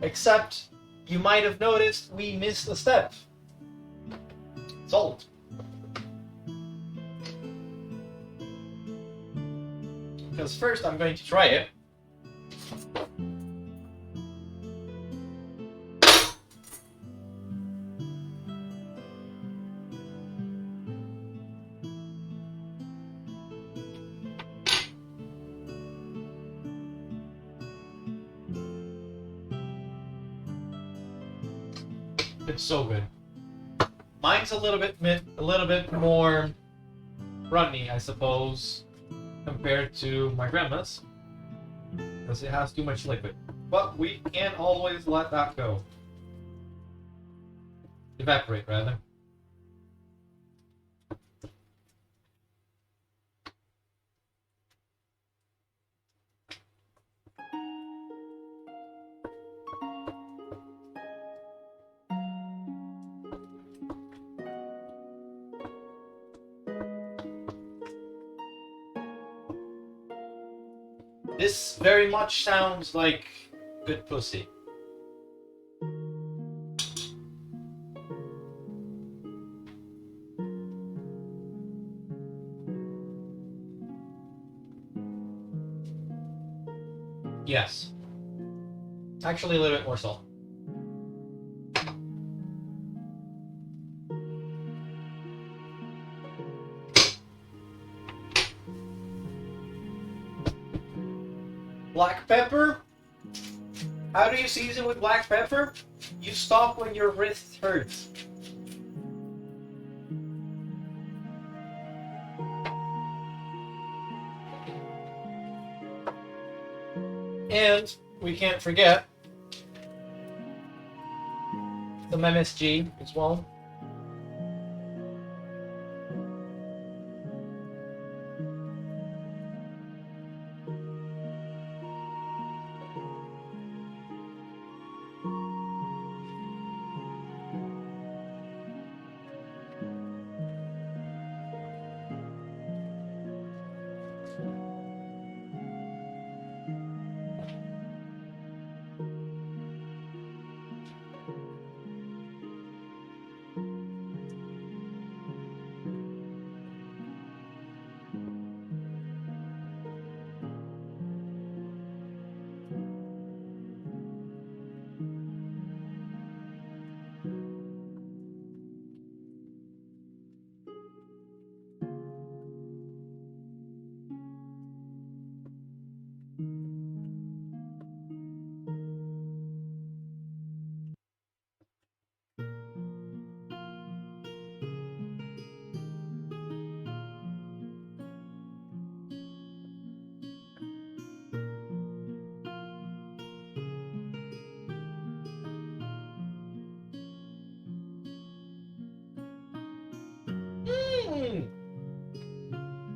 Except, you might have noticed we missed a step. Salt. Because first I'm going to try it. It's so good. Mine's a little bit more runny, I suppose, compared to my Grandma's, because it has too much liquid. But we can't always let that go. Evaporate, rather. This very much sounds like good pussy. Yes. Actually, a little bit more salt. Black pepper? How do you season with black pepper? You stop when your wrist hurts. And we can't forget some MSG as well.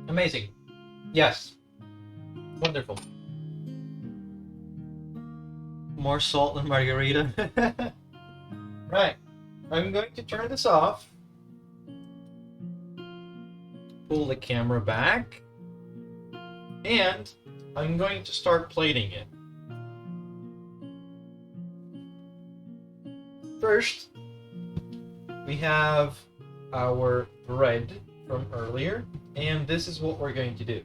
Amazing. Yes. Wonderful. More salt than margarita. Right. I'm going to turn this off. Pull the camera back. And I'm going to start plating it. First, we have our bread from earlier, and this is what we're going to do.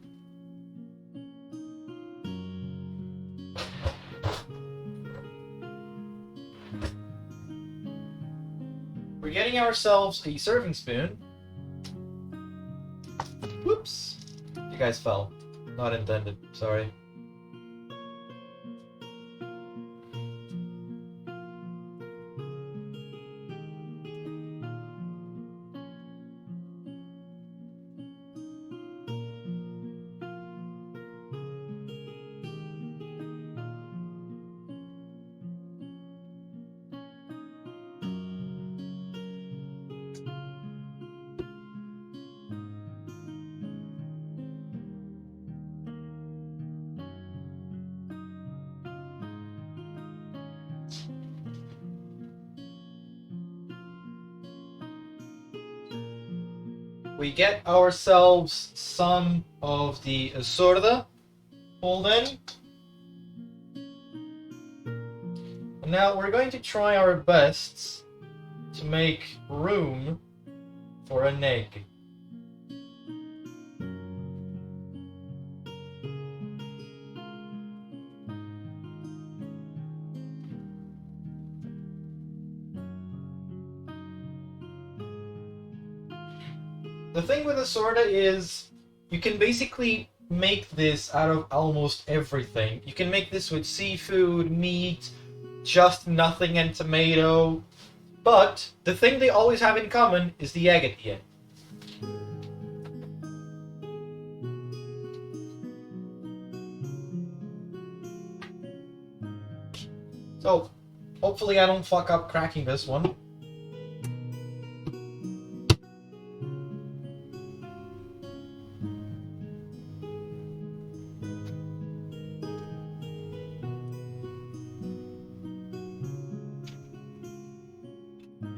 We're getting ourselves a serving spoon. Whoops! You guys fell. Not intended, sorry. We get ourselves some of the Açorda pulled in. And now we're going to try our best to make room for an egg. The thing with Açorda is you can basically make this out of almost everything. You can make this with seafood, meat, just nothing and tomato. But the thing they always have in common is the egg at the end. So, hopefully I don't fuck up cracking this one.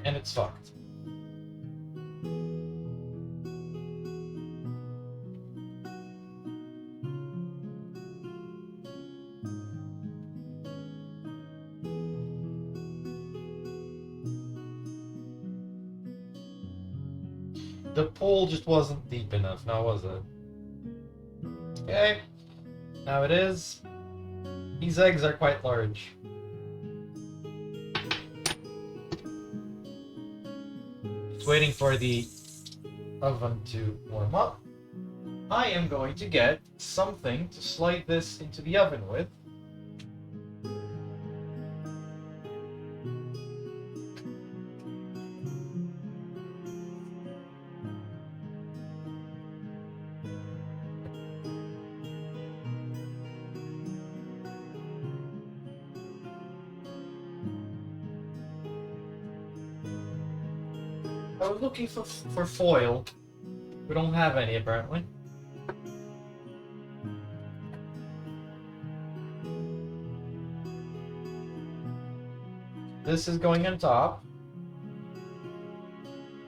And it's fucked. The pool just wasn't deep enough, now was it? Okay, now it is. These eggs are quite large. It's waiting for the oven to warm up. I am going to get something to slide this into the oven with. I was looking for foil. We don't have any apparently. This is going on top.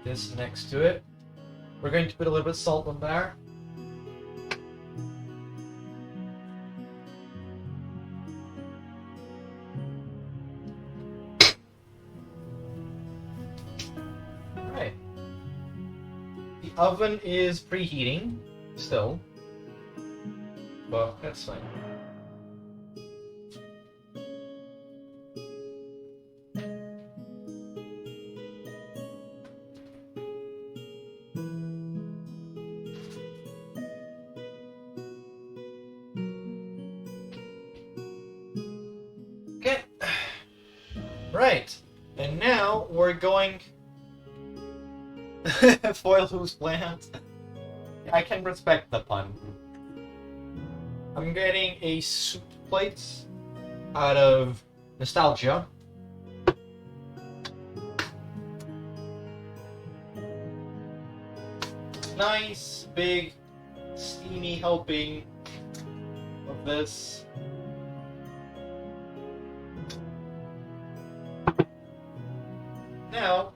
This next to it. We're going to put a little bit of salt on there. Alright. The oven is preheating still, but that's fine. Okay. Right. And now we're going foil whose plant. I can respect the pun. I'm getting a soup plate out of nostalgia. Nice, big, steamy helping of this. Now,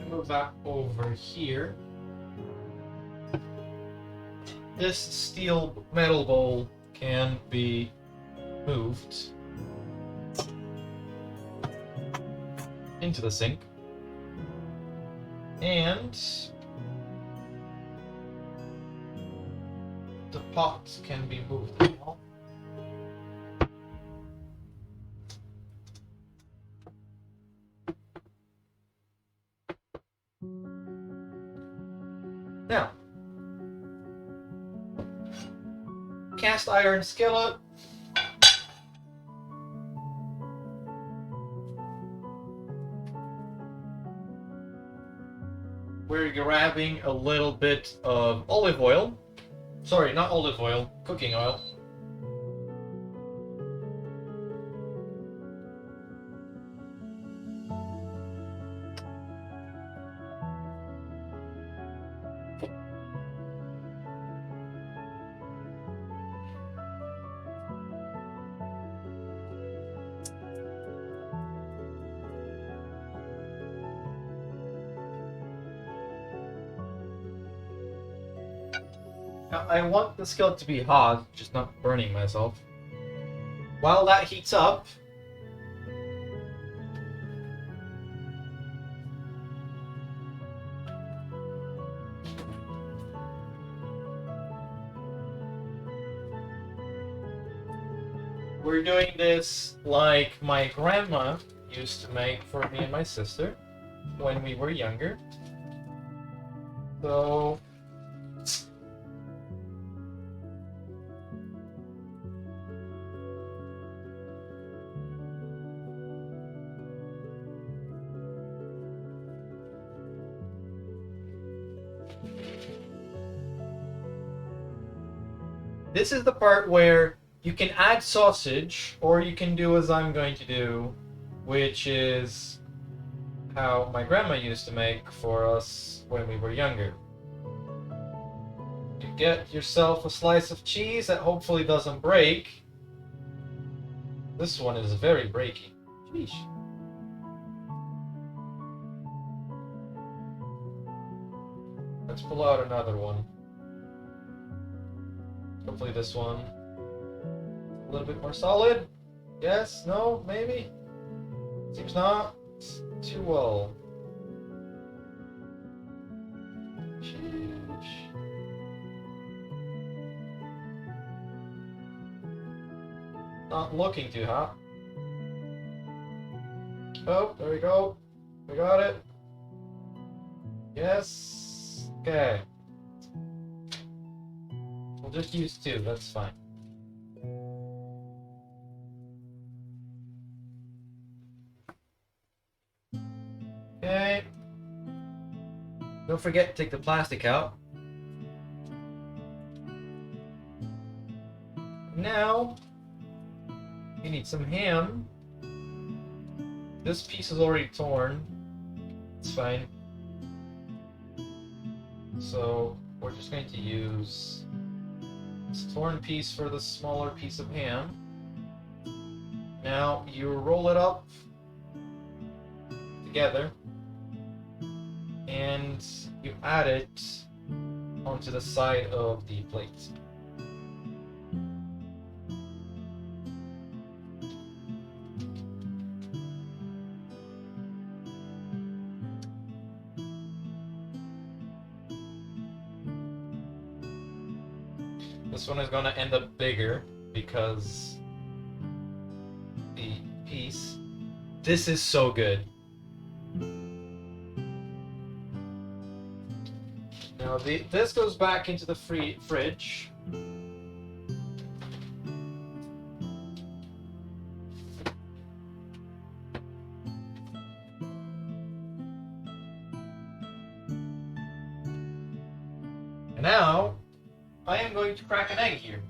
move back over here. This steel metal bowl can be moved into the sink. And the pot can be moved as well. Now, cast iron skillet. We're grabbing a little bit of olive oil. Sorry, not olive oil, cooking oil. Now, I want the skillet to be hot, just not burning myself. While that heats up, we're doing this like my grandma used to make for me and my sister when we were younger. So this is the part where you can add sausage, or you can do as I'm going to do, which is how my grandma used to make for us when we were younger. You get yourself a slice of cheese that hopefully doesn't break. This one is very breaky. Sheesh. Let's pull out another one. Hopefully this one a little bit more solid. Yes? No? Maybe? Seems not. It's too well. Sheesh. Not looking too hot. Oh, there we go. We got it. Yes. Okay. We'll just use 2, that's fine. Okay. Don't forget to take the plastic out. Now, you need some ham. This piece is already torn. It's fine. So, we're just going to use this torn piece for the smaller piece of ham. Now, you roll it up together and you add it onto the side of the plate. This one is going to end up bigger because the piece. This is so good. Now this goes back into the fridge. And now I am going to crack an egg here.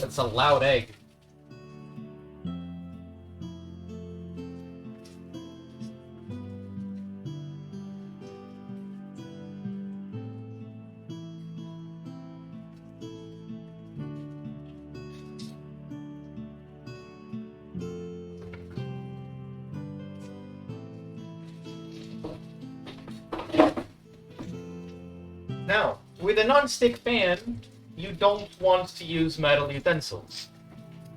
That's a loud egg. Now, with a non-stick pan, you don't want to use metal utensils.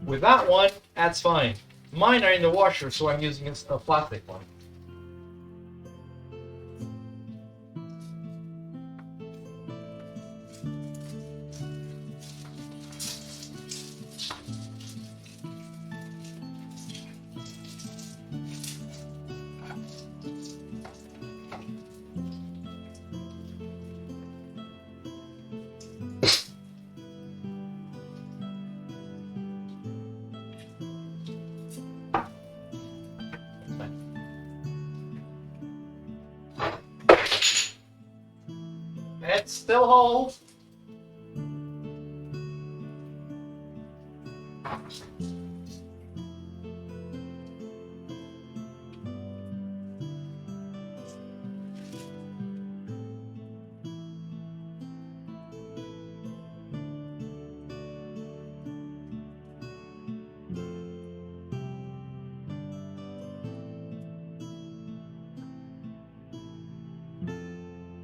With that one, that's fine. Mine are in the washer, so I'm using a plastic one. It's still whole.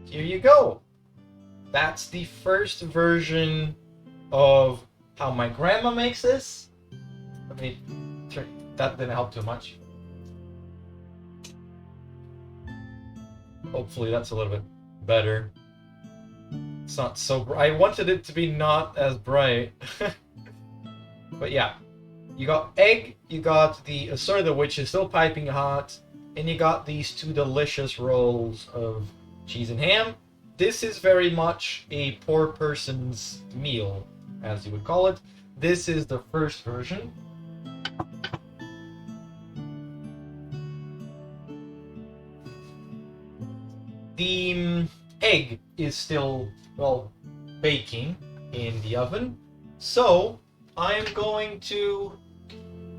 Here you go. That's the first version of how my grandma makes this. Let me turn. That didn't help too much. Hopefully that's a little bit better. It's not so bright. I wanted it to be not as bright. But yeah. You got egg, you got the Açorda, which is still piping hot, and you got these 2 delicious rolls of cheese and ham. This is very much a poor person's meal, as you would call it. This is the first version. The egg is still, well, baking in the oven. So, I am going to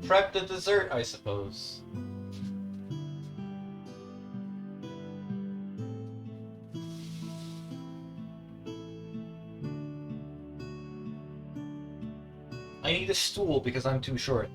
prep the dessert, I suppose. I need a stool because I'm too short.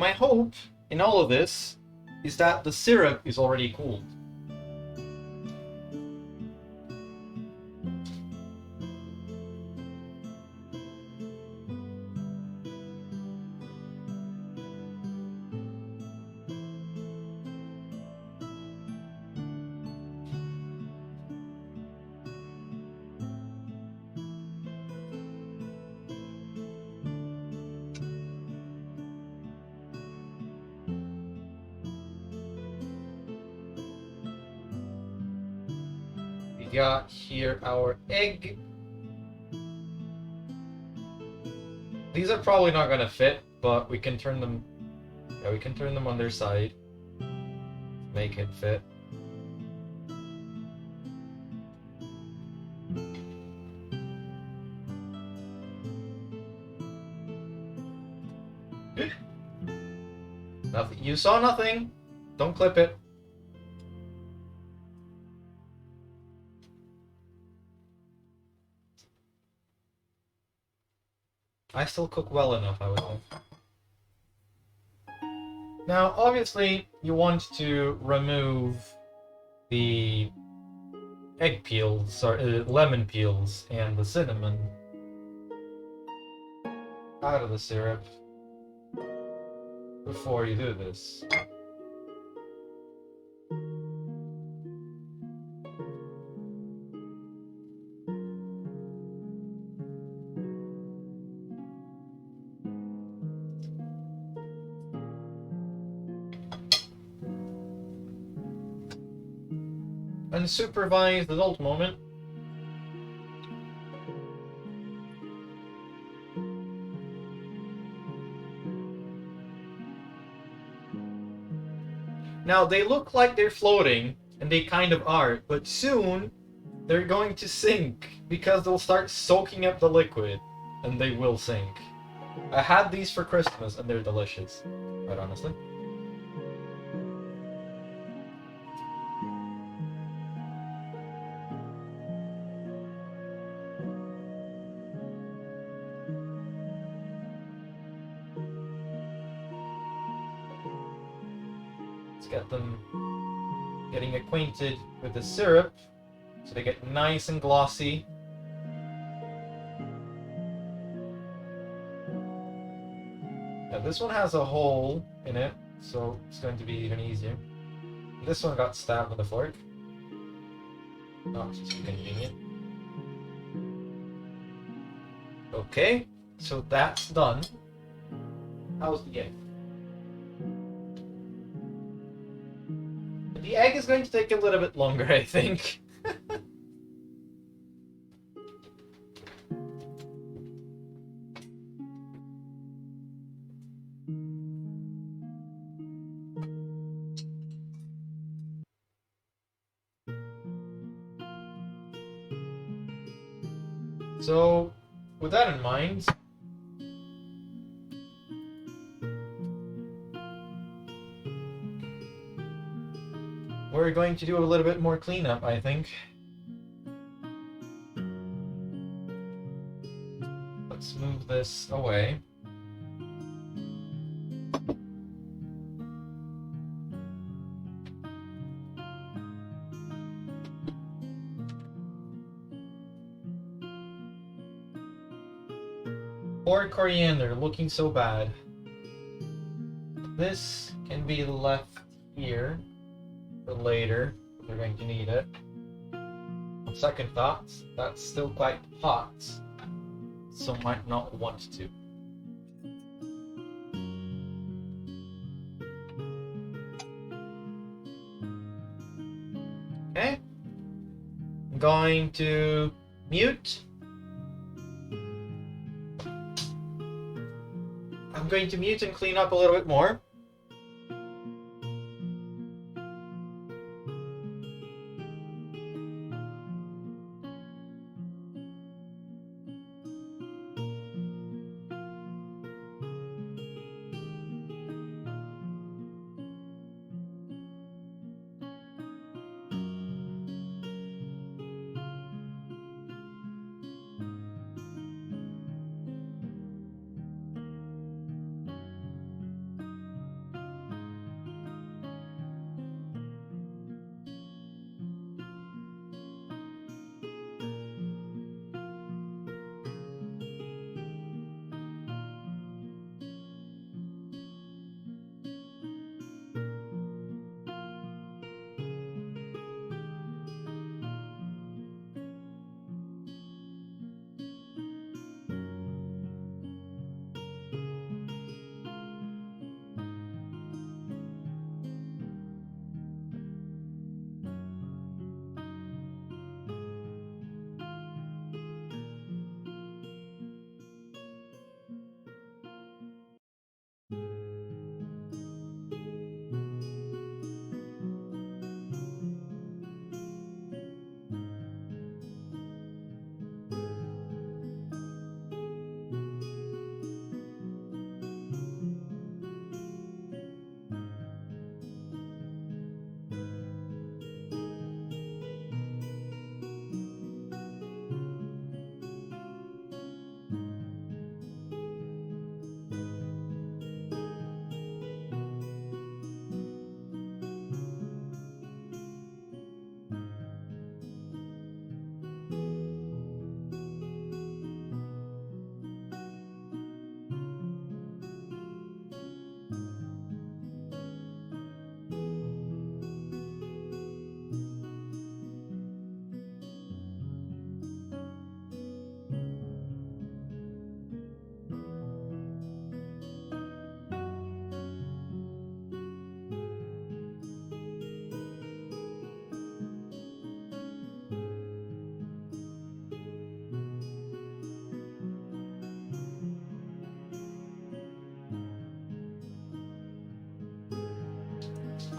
my hope in all of this is that the syrup is already cooled. We got here our egg. These are probably not gonna fit, but we can turn them. Yeah, we can turn them on their side. Make it fit. Nothing. You saw nothing. Don't clip it. I still cook well enough, I would think. Now, obviously, you want to remove the egg peels, or lemon peels, and the cinnamon out of the syrup before you do this. Unsupervised adult moment. Now, they look like they're floating, and they kind of are, but soon they're going to sink because they'll start soaking up the liquid, and they will sink. I had these for Christmas, and they're delicious, quite honestly. Let's get them getting acquainted with the syrup so they get nice and glossy. Now this one has a hole in it, so it's going to be even easier. This one got stabbed with a fork. Not so convenient. Okay, so that's done. How's the egg? The egg is going to take a little bit longer, I think. So, with that in mind, we're going to do a little bit more cleanup, I think. Let's move this away. Poor coriander, looking so bad. This can be left here for later. We're going to need it. On second thoughts, that's still quite hot, so might not want to. Okay. I'm going to mute. I'm going to mute and clean up a little bit more.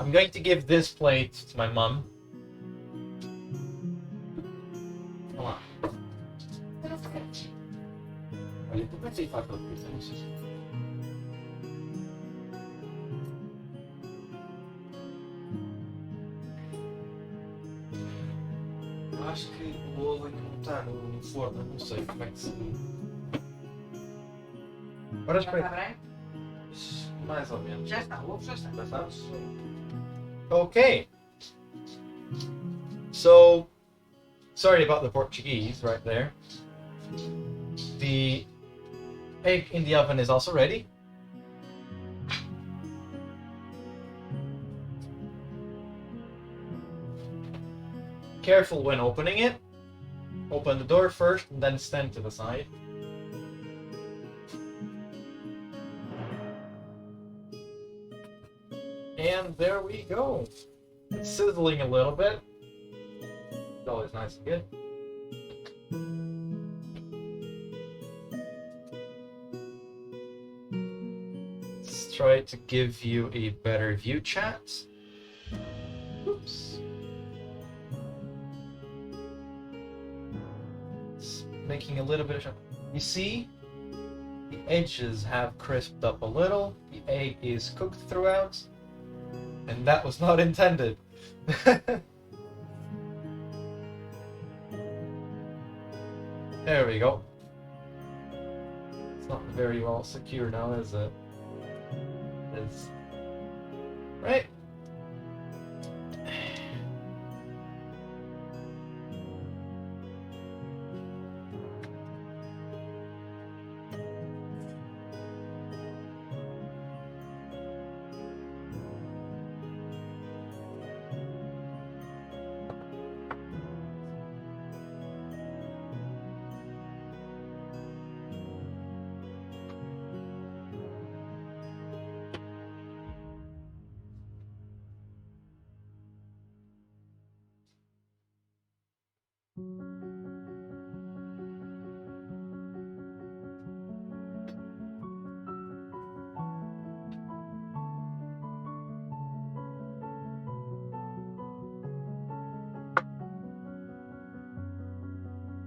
I'm going to give this plate to my mum. Come on. Olha, como é que você faz pela pizza? Não sei. Acho que o ovo ainda não está no forno, não sei como é que se. Ora, Já está branco? mais ou menos. Já está, o ovo já está. Já está? Okay. So, sorry about the Portuguese right there. The egg in the oven is also ready. Careful when opening it. Open the door first and then stand to the side. And there we go. It's sizzling a little bit. It's always nice and good. Let's try to give you a better view, chat. Oops. It's making a little bit of... You see? The edges have crisped up a little. The egg is cooked throughout. And that was not intended. There we go. It's not very well secure now, is it? It's... Right.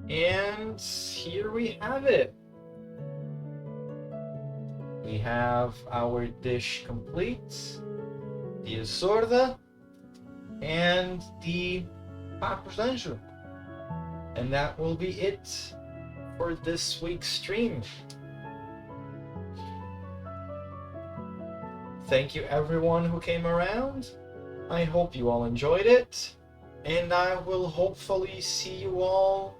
And here we have it. We have our dish complete. The Açorda and the Papos. And that will be it for this week's stream. Thank you everyone who came around. I hope you all enjoyed it. And I will hopefully see you all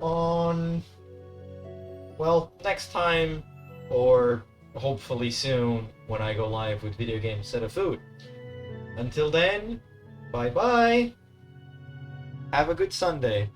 on, well, next time, or hopefully soon when I go live with video games instead of food. Until then, bye bye. Have a good Sunday.